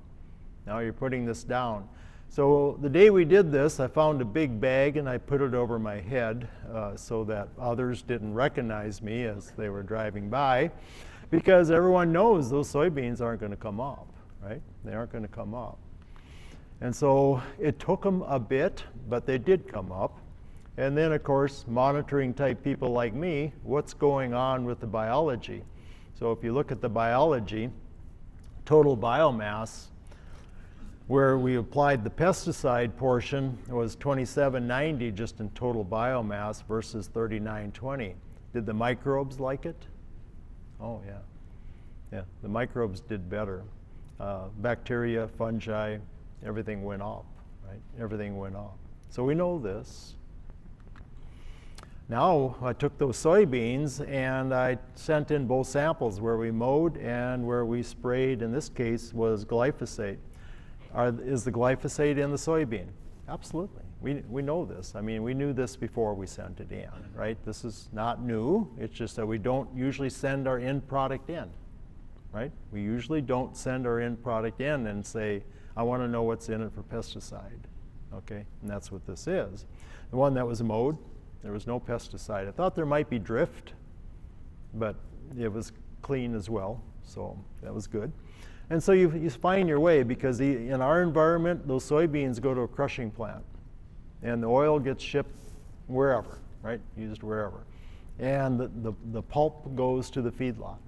A: Now you're putting this down. So the day we did this, I found a big bag and I put it over my head so that others didn't recognize me as they were driving by, because everyone knows those soybeans aren't going to come up, right? They aren't going to come up. And so it took them a bit, but they did come up. And then, of course, monitoring type people like me, what's going on with the biology? So if you look at the biology, total biomass, where we applied the pesticide portion, it was 2790 just in total biomass versus 3920. Did the microbes like it? Oh, yeah. Yeah, the microbes did better. Bacteria, fungi, everything went up, right? Everything went up. So we know this. Now I took those soybeans and I sent in both samples where we mowed and where we sprayed. In this case was glyphosate. Is the glyphosate in the soybean? Absolutely. We know this. I mean, we knew this before we sent it in, right? This is not new. It's just that we don't usually send our end product in, right? We usually don't send our end product in and say, I want to know what's in it for pesticide, okay? And that's what this is. The one that was mowed, there was no pesticide. I thought there might be drift, but it was clean as well, so that was good. And so you find your way, because in our environment, those soybeans go to a crushing plant, and the oil gets shipped wherever, right? Used wherever. And the pulp goes to the feedlot.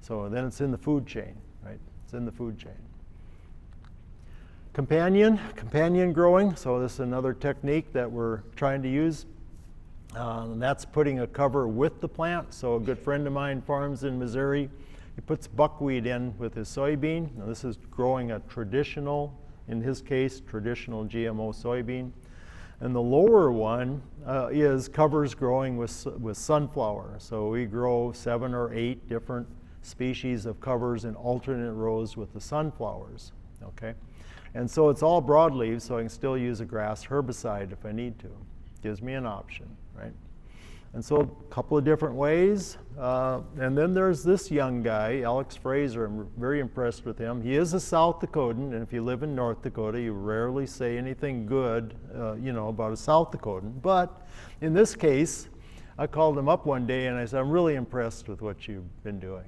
A: So then it's in the food chain, right? It's in the food chain. Companion growing, so this is another technique that we're trying to use. And that's putting a cover with the plant. So a good friend of mine farms in Missouri. He puts buckwheat in with his soybean. Now this is growing a traditional, in his case, traditional GMO soybean. And the lower one is covers growing with sunflower. So we grow 7 or 8 different species of covers in alternate rows with the sunflowers, okay? And so it's all broadleaves, so I can still use a grass herbicide if I need to. Gives me an option, right? And so a couple of different ways. And then there's this young guy, Alex Fraser. I'm very impressed with him. He is a South Dakotan, and if you live in North Dakota, you rarely say anything good, about a South Dakotan. But in this case, I called him up one day and I said, I'm really impressed with what you've been doing.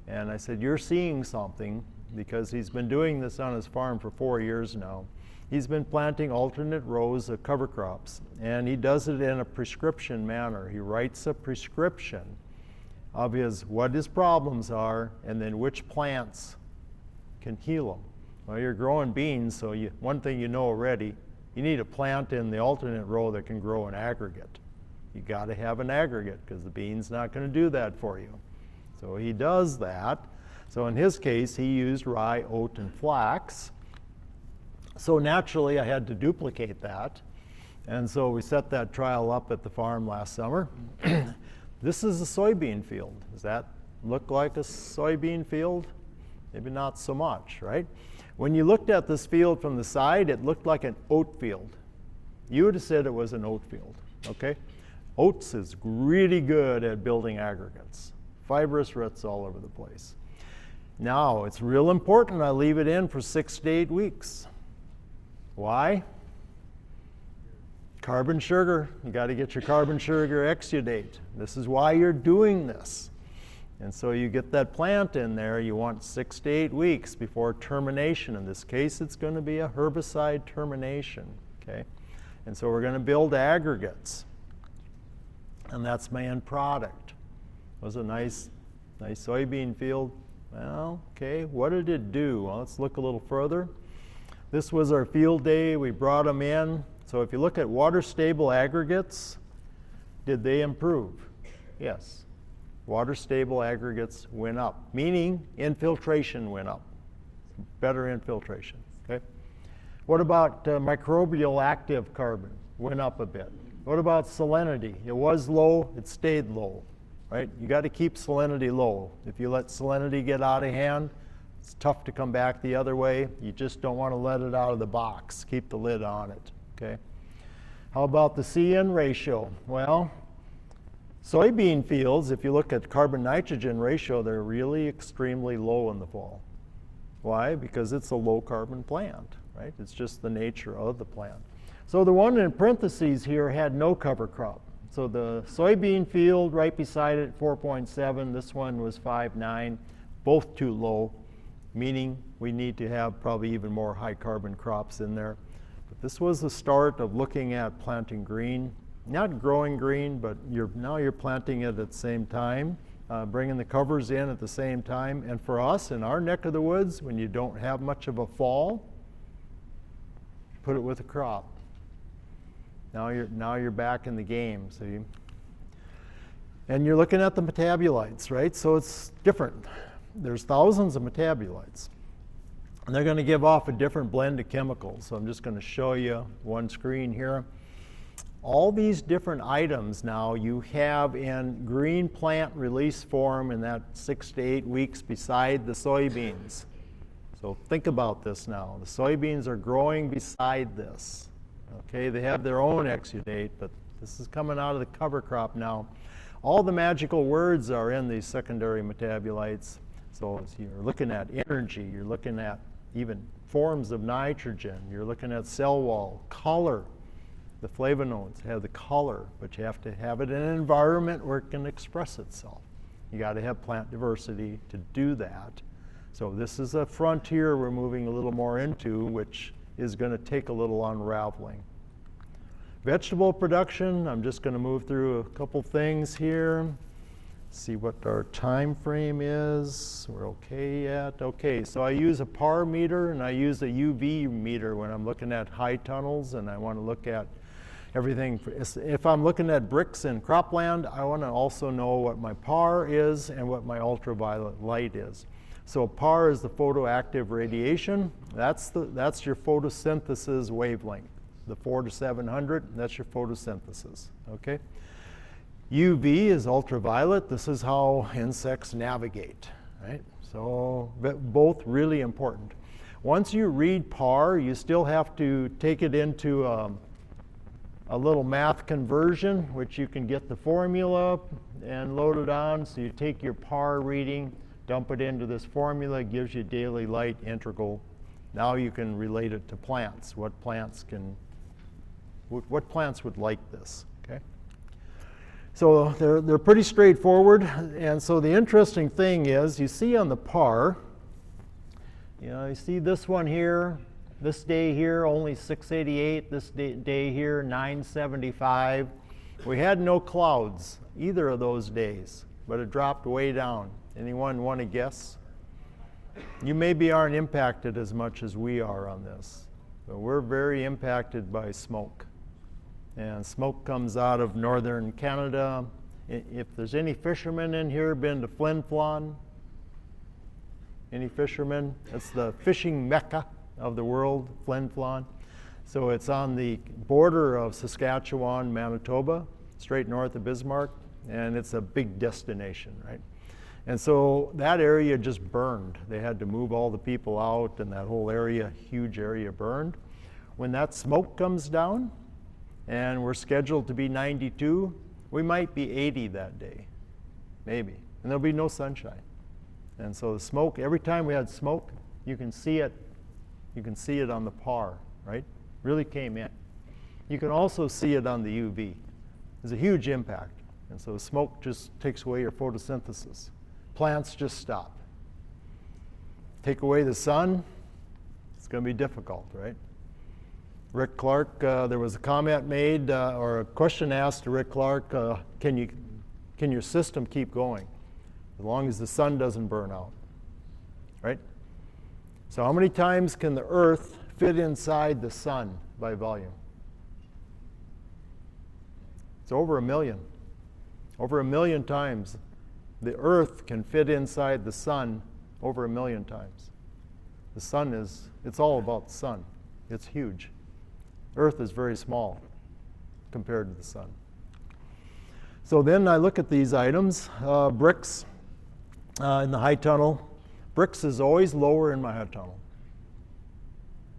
A: And I said, you're seeing something, because he's been doing this on his farm for 4 years now. He's been planting alternate rows of cover crops, and he does it in a prescription manner. He writes a prescription of what his problems are, and then which plants can heal them. Well, you're growing beans, so one thing you know already, you need a plant in the alternate row that can grow an aggregate. You got to have an aggregate, because the bean's not going to do that for you. So he does that. So in his case, he used rye, oat, and flax. So naturally, I had to duplicate that. And so we set that trial up at the farm last summer. This is a soybean field. Does that look like a soybean field? Maybe not so much, right? When you looked at this field from the side, it looked like an oat field. You would have said it was an oat field, okay? Oats is really good at building aggregates. Fibrous roots all over the place. Now, it's real important I leave it in for 6 to 8 weeks. Why? Carbon sugar. You got to get your carbon sugar exudate. This is why you're doing this. And so you get that plant in there, you want 6 to 8 weeks before termination. In this case, it's going to be a herbicide termination, okay? And so we're going to build aggregates. And that's my end product. It was a nice soybean field. Well, okay, what did it do? Well, let's look a little further. This was our field day. We brought them in. So if you look at water-stable aggregates, did they improve? Yes. Water-stable aggregates went up, meaning infiltration went up. Better infiltration, okay? What about microbial active carbon? Went up a bit. What about salinity? It was low, it stayed low, right? You got to keep salinity low. If you let salinity get out of hand, It's tough to come back the other way. You just don't want to let it out of the box. Keep the lid on it, okay? How about the C-N ratio? Well, soybean fields, if you look at carbon-nitrogen ratio, they're really extremely low in the fall. Why? Because it's a low-carbon plant, right? It's just the nature of the plant. So the one in parentheses here had no cover crop. So the soybean field right beside it, 4.7. This one was 5.9. Both too low, meaning we need to have probably even more high-carbon crops in there. But this was the start of looking at planting green. Not growing green, but now you're planting it at the same time, bringing the covers in at the same time. And for us, in our neck of the woods, when you don't have much of a fall, put it with a crop. Now you're back in the game. And you're looking at the metabolites, right? So it's different. There's thousands of metabolites. And they're going to give off a different blend of chemicals. So I'm just going to show you one screen here. All these different items now you have in green plant release form in that 6 to 8 weeks beside the soybeans. So think about this now. The soybeans are growing beside this. Okay, they have their own exudate, but this is coming out of the cover crop now. All the magical words are in these secondary metabolites. So you're looking at energy, you're looking at even forms of nitrogen, you're looking at cell wall, color. The flavonoids have the color, but you have to have it in an environment where it can express itself. You got to have plant diversity to do that. So this is a frontier we're moving a little more into, which is going to take a little unraveling. Vegetable production, I'm just going to move through a couple things here. See what our time frame is. We're okay yet? Okay, so I use a PAR meter and I use a UV meter when I'm looking at high tunnels, and I want to look at everything. If I'm looking at bricks in cropland, I want to also know what my PAR is and what my ultraviolet light is. So PAR is the photoactive radiation. That's your photosynthesis wavelength. The 4 to 700, that's your photosynthesis, okay? UV is ultraviolet. This is how insects navigate, right? So both really important. Once you read PAR, you still have to take it into a little math conversion, which you can get the formula and load it on. So you take your PAR reading, dump it into this formula, it gives you daily light integral. Now you can relate it to plants. What plants would like this, okay? So they're pretty straightforward. And so the interesting thing is, you see on the PAR, you see this one here, this day here, only 688, this day here, 975. We had no clouds either of those days, but it dropped way down. Anyone want to guess? You maybe aren't impacted as much as we are on this, but we're very impacted by smoke. And smoke comes out of northern Canada. If there's any fishermen in here, been to Flin Flon? Any fishermen? That's the fishing mecca of the world, Flin Flon. So it's on the border of Saskatchewan, Manitoba, straight north of Bismarck, and it's a big destination, right? And so that area just burned. They had to move all the people out, and that whole area, huge area, burned. When that smoke comes down, and we're scheduled to be 92, we might be 80 that day, maybe, and there'll be no sunshine. And so the smoke, every time we had smoke, you can see it on the PAR, right? Really came in. You can also see it on the UV. There's a huge impact. And so the smoke just takes away your photosynthesis. Plants just stop. Take away the sun, it's going to be difficult, right? Rick Clark, there was a comment made or a question asked to Rick Clark, can your system keep going as long as the sun doesn't burn out, right? So how many times can the Earth fit inside the sun by volume? It's over 1 million. Over 1 million times. The Earth can fit inside the sun over 1 million times. The sun it's all about the sun. It's huge. Earth is very small compared to the sun. So then I look at these items, bricks in the high tunnel, Bricks is always lower in my high tunnel.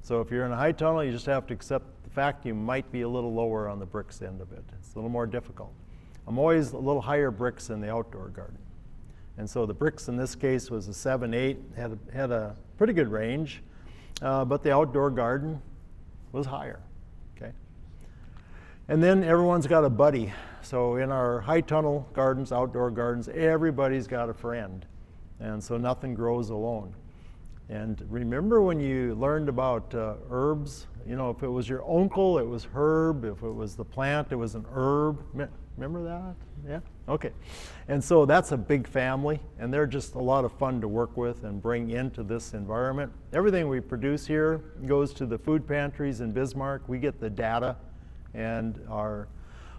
A: So if you're in a high tunnel, you just have to accept the fact you might be a little lower on the bricks end of it. It's a little more difficult. I'm always a little higher bricks in the outdoor garden. And so the bricks in this case was a 7-8, had a pretty good range, but the outdoor garden was higher, okay? And then everyone's got a buddy. So in our high tunnel gardens, outdoor gardens, everybody's got a friend. And so nothing grows alone. And remember when you learned about herbs? You know, if it was your uncle, it was herb. If it was the plant, it was an herb. Remember that? Yeah? Okay. And so that's a big family, and they're just a lot of fun to work with and bring into this environment. Everything we produce here goes to the food pantries in Bismarck. We get the data, and our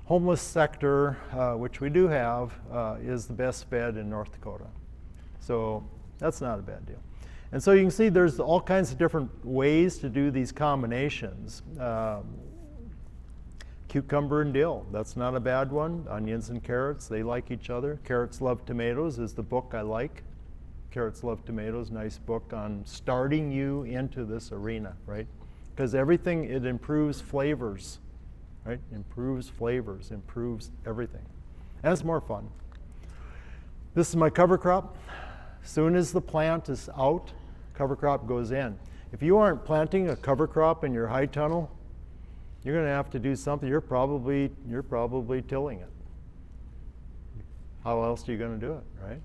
A: homeless sector, which we do have, is the best fed in North Dakota. So that's not a bad deal. And so you can see there's all kinds of different ways to do these combinations. Cucumber and dill, that's not a bad one. Onions and carrots, they like each other. Carrots Love Tomatoes is the book I like. Carrots Love Tomatoes, nice book on starting you into this arena, right? Because everything, it improves flavors, right? Improves flavors, improves everything. And it's more fun. This is my cover crop. As soon as the plant is out, cover crop goes in. If you aren't planting a cover crop in your high tunnel, you're going to have to do something. You're probably tilling it. How else are you going to do it, right?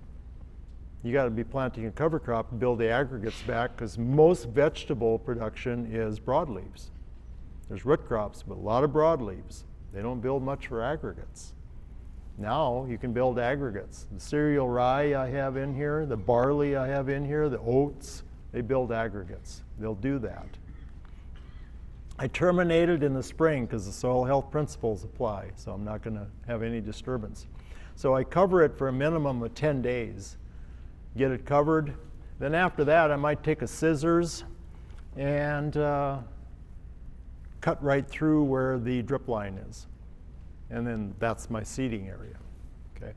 A: You got to be planting a cover crop and build the aggregates back, because most vegetable production is broadleaves. There's root crops, but a lot of broadleaves. They don't build much for aggregates. Now you can build aggregates. The cereal rye I have in here, the barley I have in here, the oats, they build aggregates. They'll do that. I terminated in the spring because the soil health principles apply, so I'm not going to have any disturbance. So I cover it for a minimum of 10 days. Get it covered. Then after that, I might take a scissors and cut right through where the drip line is. And then that's my seeding area, okay?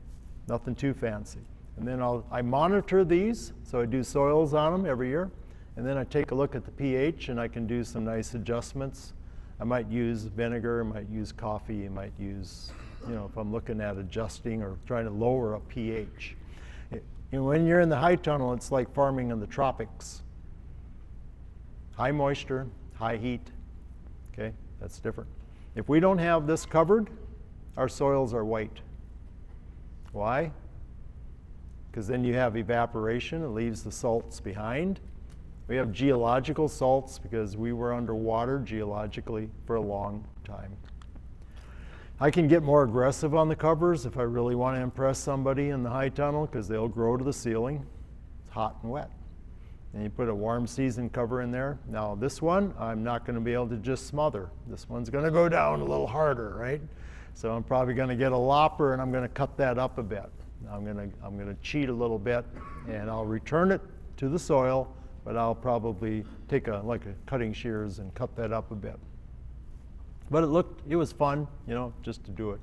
A: Nothing too fancy. And then I monitor these, so I do soils on them every year. And then I take a look at the pH, and I can do some nice adjustments. I might use vinegar, I might use coffee, I might use, you know, if I'm looking at adjusting or trying to lower a pH. When you're in the high tunnel, it's like farming in the tropics. High moisture, high heat, okay? That's different. If we don't have this covered, our soils are white. Why? Because then you have evaporation, it leaves the salts behind. We have geological salts because we were underwater geologically for a long time. I can get more aggressive on the covers if I really want to impress somebody in the high tunnel, because they'll grow to the ceiling. It's hot and wet. And you put a warm season cover in there. Now this one, I'm not going to be able to just smother. This one's going to go down a little harder, right? So I'm probably going to get a lopper, and I'm going to cut that up a bit. I'm going to cheat a little bit, and I'll return it to the soil, but I'll probably take like a cutting shears and cut that up a bit. But it was fun, you know, just to do it.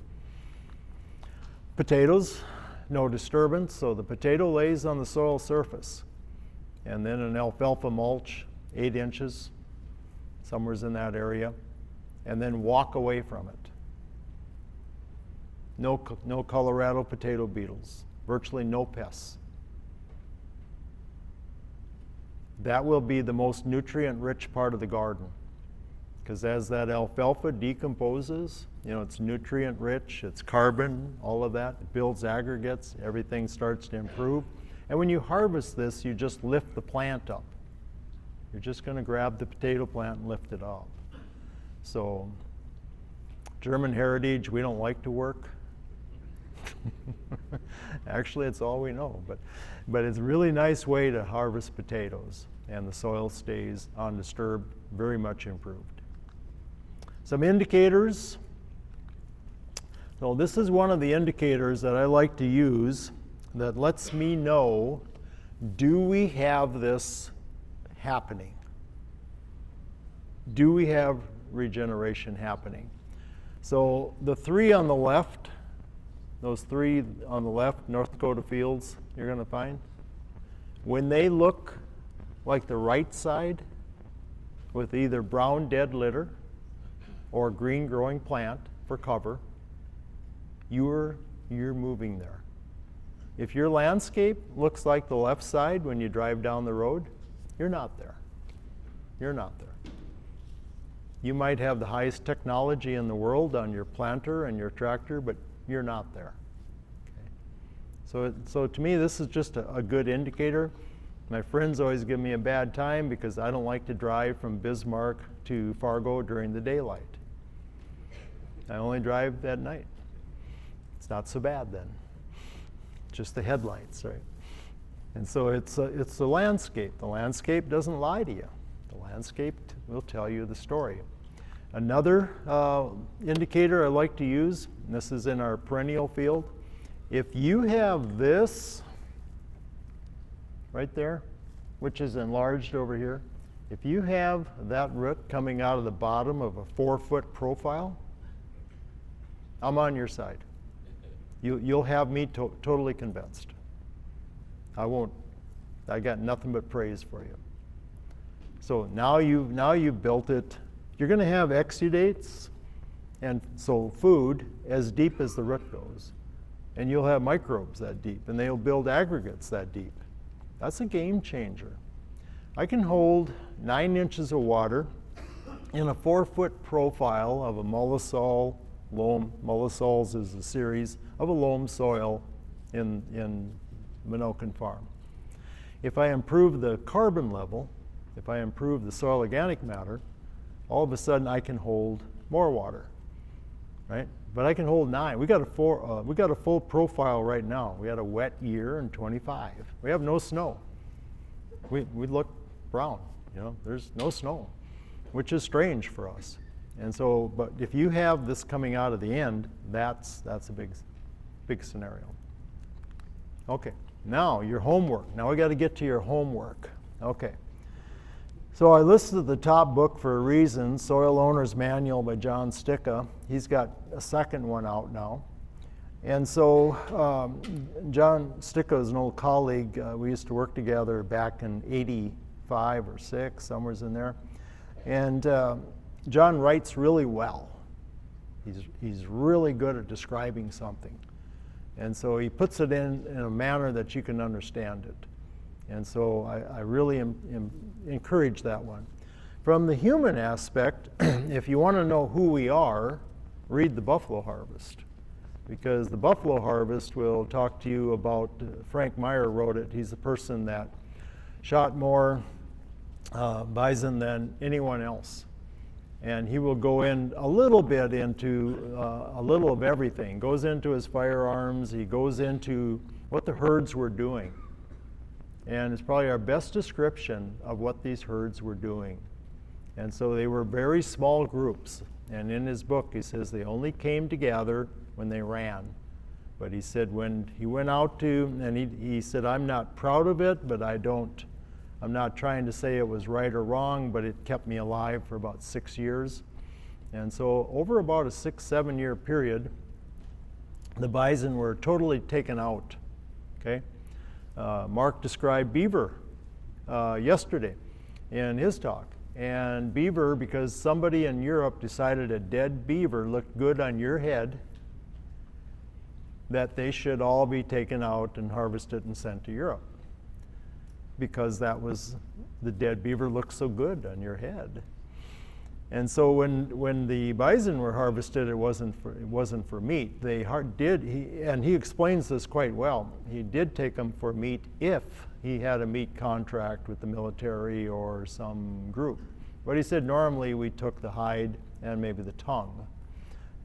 A: Potatoes, no disturbance, so the potato lays on the soil surface. And then an alfalfa mulch, 8 inches, somewhere's in that area, and then walk away from it. No Colorado potato beetles, virtually no pests. That will be the most nutrient-rich part of the garden, because as that alfalfa decomposes, you know, it's nutrient-rich, it's carbon, all of that, it builds aggregates, everything starts to improve. And when you harvest this, you just lift the plant up. You're just going to grab the potato plant and lift it up. So, German heritage, we don't like to work. Actually, it's all we know, but it's a really nice way to harvest potatoes, and the soil stays undisturbed, very much improved. Some indicators. So this is one of the indicators that I like to use that lets me know, do we have this happening? Do we have regeneration happening? So the 3 on the left, those 3 on the left, North Dakota fields, you're going to find, when they look like the right side with either brown dead litter or green growing plant for cover, you're moving there. If your landscape looks like the left side when you drive down the road, you're not there. You're not there. You might have the highest technology in the world on your planter and your tractor, but you're not there. Okay. So to me, this is just a good indicator. My friends always give me a bad time because I don't like to drive from Bismarck to Fargo during the daylight. I only drive at night. It's not so bad then. Just the headlights, right? And so it's the landscape. The landscape doesn't lie to you. The landscape will tell you the story. Another indicator I like to use, and this is in our perennial field, if you have this right there, which is enlarged over here, if you have that root coming out of the bottom of a 4-foot profile, I'm on your side. You'll have me totally convinced. I got nothing but praise for you. So now you've built it. You're going to have exudates, and so food as deep as the root goes. And you'll have microbes that deep, and they'll build aggregates that deep. That's a game changer. I can hold 9 inches of water in a 4-foot profile of a mollisol loam. Mollisols is a series of a loam soil in Menoken farm. If I improve the carbon level, if I improve the soil organic matter, all of a sudden I can hold more water, right? But I can hold 9. We got a full profile right now. We had a wet year in 25. We have no snow. We look brown, you know. There's no snow, which is strange for us. And so, but if you have this coming out of the end, that's a big scenario. Okay, now your homework. Now we got to get to your homework. Okay. So I listed the top book for a reason, Soil Owner's Manual by John Sticka. He's got a second one out now. And so John Sticka is an old colleague. We used to work together back in 85 or 6, somewhere in there. And John writes really well. He's really good at describing something. And so he puts it in a manner that you can understand it. And so I really encourage that one. From the human aspect, if you want to know who we are, read the Buffalo Harvest. Because the Buffalo Harvest will talk to you about, Frank Meyer wrote it, he's the person that shot more bison than anyone else. And he will go in a little bit into a little of everything. Goes into his firearms, he goes into what the herds were doing. And it's probably our best description of what these herds were doing. And so they were very small groups. And in his book, he says they only came together when they ran. But he said when he went out to, and he said, I'm not proud of it, but I'm not trying to say it was right or wrong, but it kept me alive for about 6 years. And so over about a 6-7 year period, the bison were totally taken out, okay? Mark described beaver yesterday in his talk. And beaver, because somebody in Europe decided a dead beaver looked good on your head, that they should all be taken out and harvested and sent to Europe. Because that was, the dead beaver looked so good on your head. And so when the bison were harvested, it wasn't for meat. And he explains this quite well. He did take them for meat if he had a meat contract with the military or some group. But he said normally we took the hide and maybe the tongue.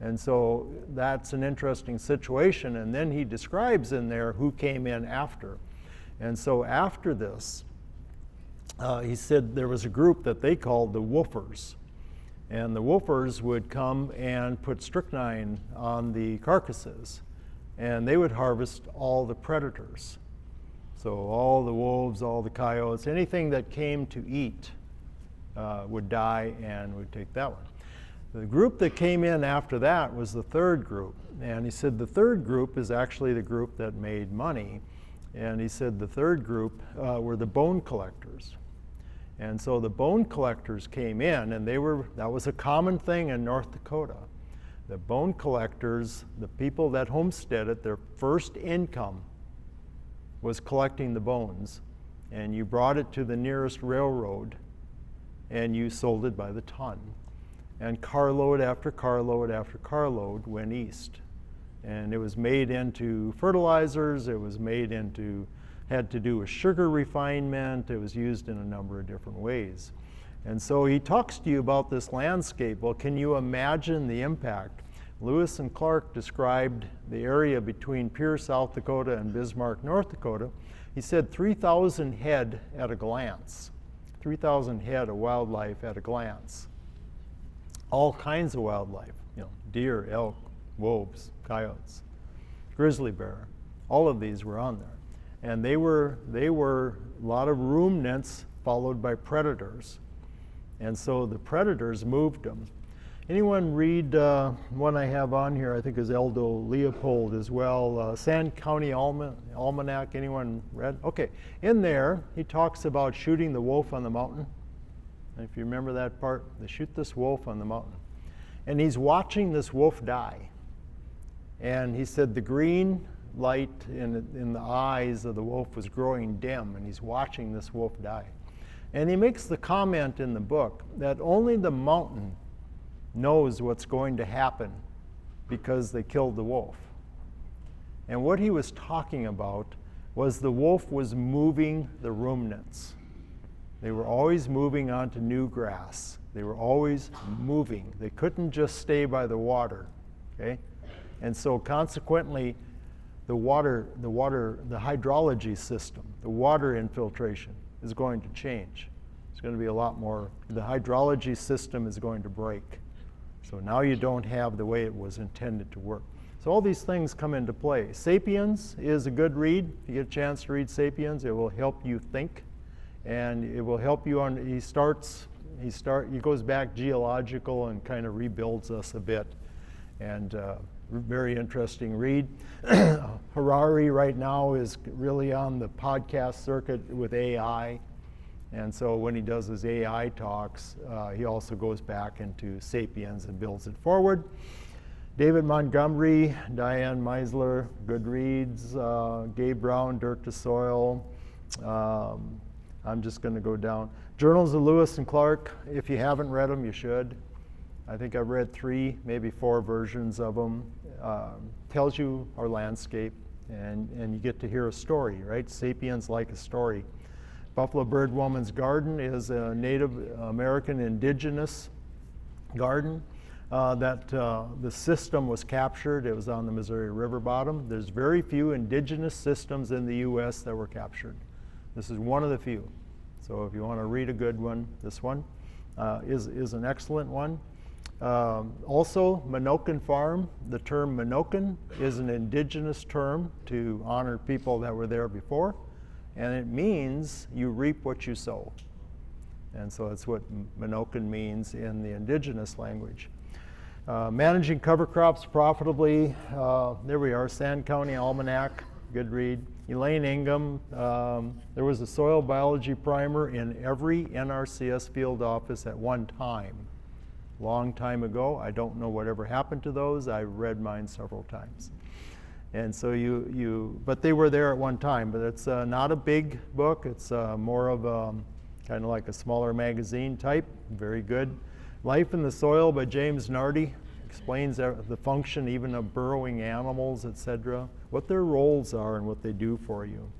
A: And so that's an interesting situation. And then he describes in there who came in after. And so after this, he said there was a group that they called the woofers. And the woofers would come and put strychnine on the carcasses. And they would harvest all the predators. So all the wolves, all the coyotes, anything that came to eat would die and would take that one. The group that came in after that was the third group. And he said the third group is actually the group that made money. And he said the third group were the bone collectors. And so the bone collectors came in, and that was a common thing in North Dakota. The bone collectors, the people that homesteaded, their first income was collecting the bones. And you brought it to the nearest railroad, and you sold it by the ton. And carload after carload after carload went east. And it was made into fertilizers, it was made into, had to do with sugar refinement, it was used in a number of different ways. And so he talks to you about this landscape. Well, can you imagine the impact? Lewis and Clark described the area between Pierce, South Dakota and Bismarck, North Dakota. He said 3,000 head at a glance. 3,000 head of wildlife at a glance. All kinds of wildlife, deer, elk, wolves, coyotes, grizzly bear. All of these were on there. And they were a lot of ruminants followed by predators. And so the predators moved them. Anyone read one I have on here, I think is Aldo Leopold as well, Sand County Almanac, anyone read? Okay, in there he talks about shooting the wolf on the mountain. And if you remember that part, they shoot this wolf on the mountain. And he's watching this wolf die. And he said the green light in the eyes of the wolf was growing dim, and he's watching this wolf die. And he makes the comment in the book that only the mountain knows what's going to happen because they killed the wolf. And what he was talking about was the wolf was moving the ruminants. They were always moving onto new grass. They were always moving. They couldn't just stay by the water, okay? And so consequently, the hydrology system, the water infiltration is going to change. It's going to be a lot more, the hydrology system is going to break. So now you don't have the way it was intended to work. So all these things come into play. Sapiens is a good read. If you get a chance to read Sapiens, it will help you think, and it will help you on, he goes back geological and kind of rebuilds us a bit. And very interesting read. Harari right now is really on the podcast circuit with AI. And so when he does his AI talks, he also goes back into Sapiens and builds it forward. David Montgomery, Diane Meisler, good reads. Gabe Brown, Dirt to Soil. I'm just going to go down. Journals of Lewis and Clark. If you haven't read them, you should. I think I've read 3, maybe 4 versions of them. Tells you our landscape, and you get to hear a story, right? Sapiens like a story. Buffalo Bird Woman's Garden is a Native American indigenous garden that the system was captured. It was on the Missouri River bottom. There's very few indigenous systems in the U.S. that were captured. This is one of the few. So if you want to read a good one, this one is an excellent one. Also, Menoken Farm. The term Menoken is an indigenous term to honor people that were there before. And it means you reap what you sow. And so that's what Menoken means in the indigenous language. Managing cover crops profitably. There we are, Sand County Almanac, good read. Elaine Ingham, there was a soil biology primer in every NRCS field office at one time. Long time ago. I don't know whatever happened to those. I read mine several times. And so but they were there at one time, but it's not a big book. It's more of a, kind of like a smaller magazine type, very good. Life in the Soil by James Nardi explains the function even of burrowing animals, etc., what their roles are and what they do for you.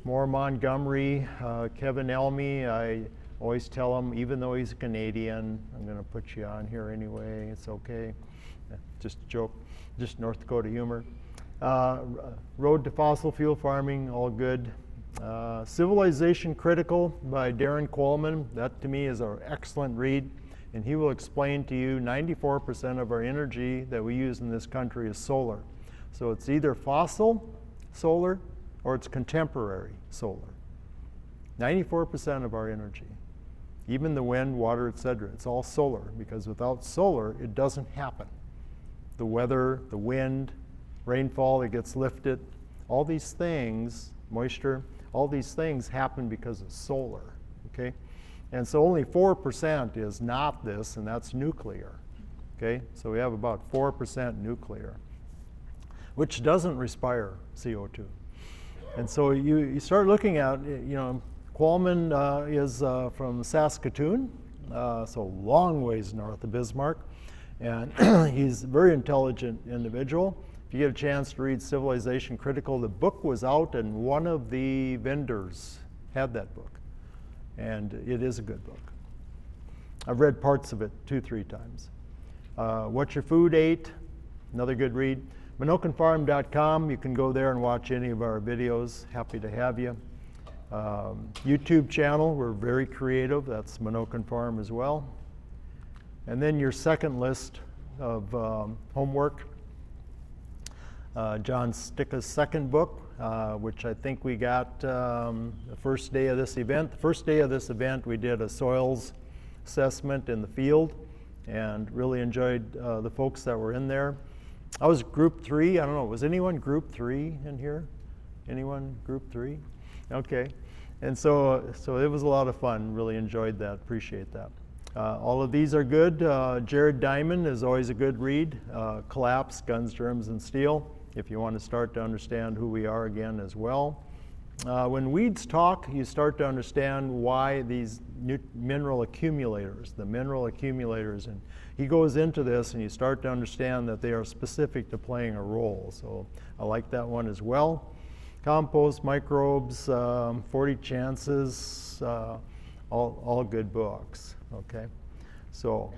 A: More Montgomery, Kevin Elmy, I always tell him, even though he's a Canadian, I'm going to put you on here anyway, it's okay. Just a joke, just North Dakota humor. Road to Fossil Fuel Farming, all good. Civilization Critical by Darren Coleman. That to me is an excellent read, and he will explain to you 94% of our energy that we use in this country is solar. So it's either fossil solar or it's contemporary solar. 94% of our energy, even the wind, water, etc., it's all solar, because without solar it doesn't happen. The weather, the wind, rainfall, it gets lifted. All these things moisture. All these things happen because of solar, okay? And so only 4% is not this, and that's nuclear, okay? So we have about 4% nuclear, which doesn't respire CO2. And so you start looking at, Qualman is from Saskatoon, so long ways north of Bismarck, and he's a very intelligent individual. If you get a chance to read Civilization Critical, the book was out and one of the vendors had that book, and it is a good book. I've read parts of it 2-3 times. What Your Food Ate, another good read. Menokenfarm.com, you can go there and watch any of our videos. Happy to have you. YouTube channel, we're very creative. That's Menoken Farm as well. And then your second list of homework, John Sticka's second book, which I think we got the first day of this event. The first day of this event, we did a soils assessment in the field and really enjoyed the folks that were in there. I was group 3. I don't know, was anyone group 3 in here? Anyone group 3? Okay. And so it was a lot of fun. Really enjoyed that. Appreciate that. All of these are good. Jared Diamond is always a good read. Collapse, Guns, Germs, and Steel, if you want to start to understand who we are again as well. When weeds talk, you start to understand why these mineral accumulators, and he goes into this and you start to understand that they are specific to playing a role. So I like that one as well. Compost, Microbes, 40 Chances, all good books, okay? So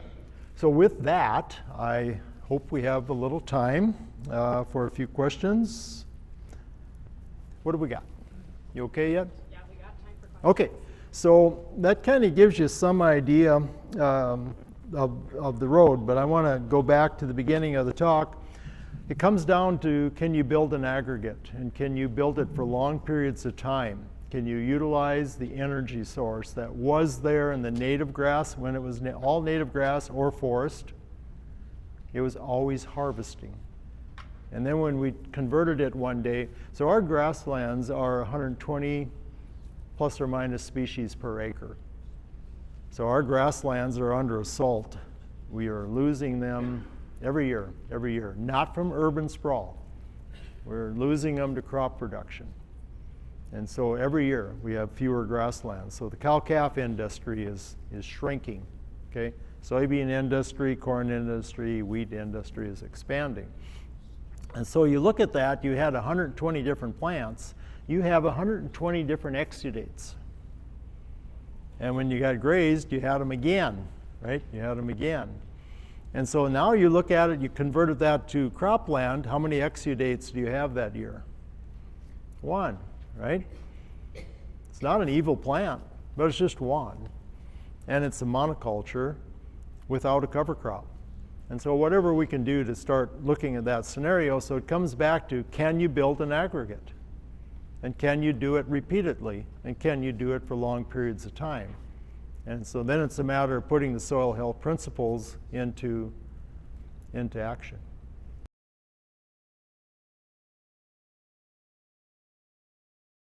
A: with that, I hope we have a little time for a few questions. What do we got? You okay yet?
B: Yeah, we got time for questions.
A: Okay, so that kind of gives you some idea of the road, but I want to go back to the beginning of the talk. It comes down to, can you build an aggregate, and can you build it for long periods of time? Can you utilize the energy source that was there in the native grass when it was all native grass or forest? It was always harvesting. And then when we converted it one day, so our grasslands are 120 plus or minus species per acre. So our grasslands are under assault. We are losing them every year, not from urban sprawl. We're losing them to crop production. And so every year we have fewer grasslands. So the cow-calf industry is shrinking, okay? Soybean industry, corn industry, wheat industry is expanding. And so you look at that, you had 120 different plants, you have 120 different exudates. And when you got grazed, you had them again, right? You had them again. And so now you look at it, you converted that to cropland, how many exudates do you have that year? 1, right? It's not an evil plant, but it's just 1. And it's a monoculture without a cover crop. And so whatever we can do to start looking at that scenario, so it comes back to, can you build an aggregate? And can you do it repeatedly? And can you do it for long periods of time? And so then it's a matter of putting the soil health principles into action.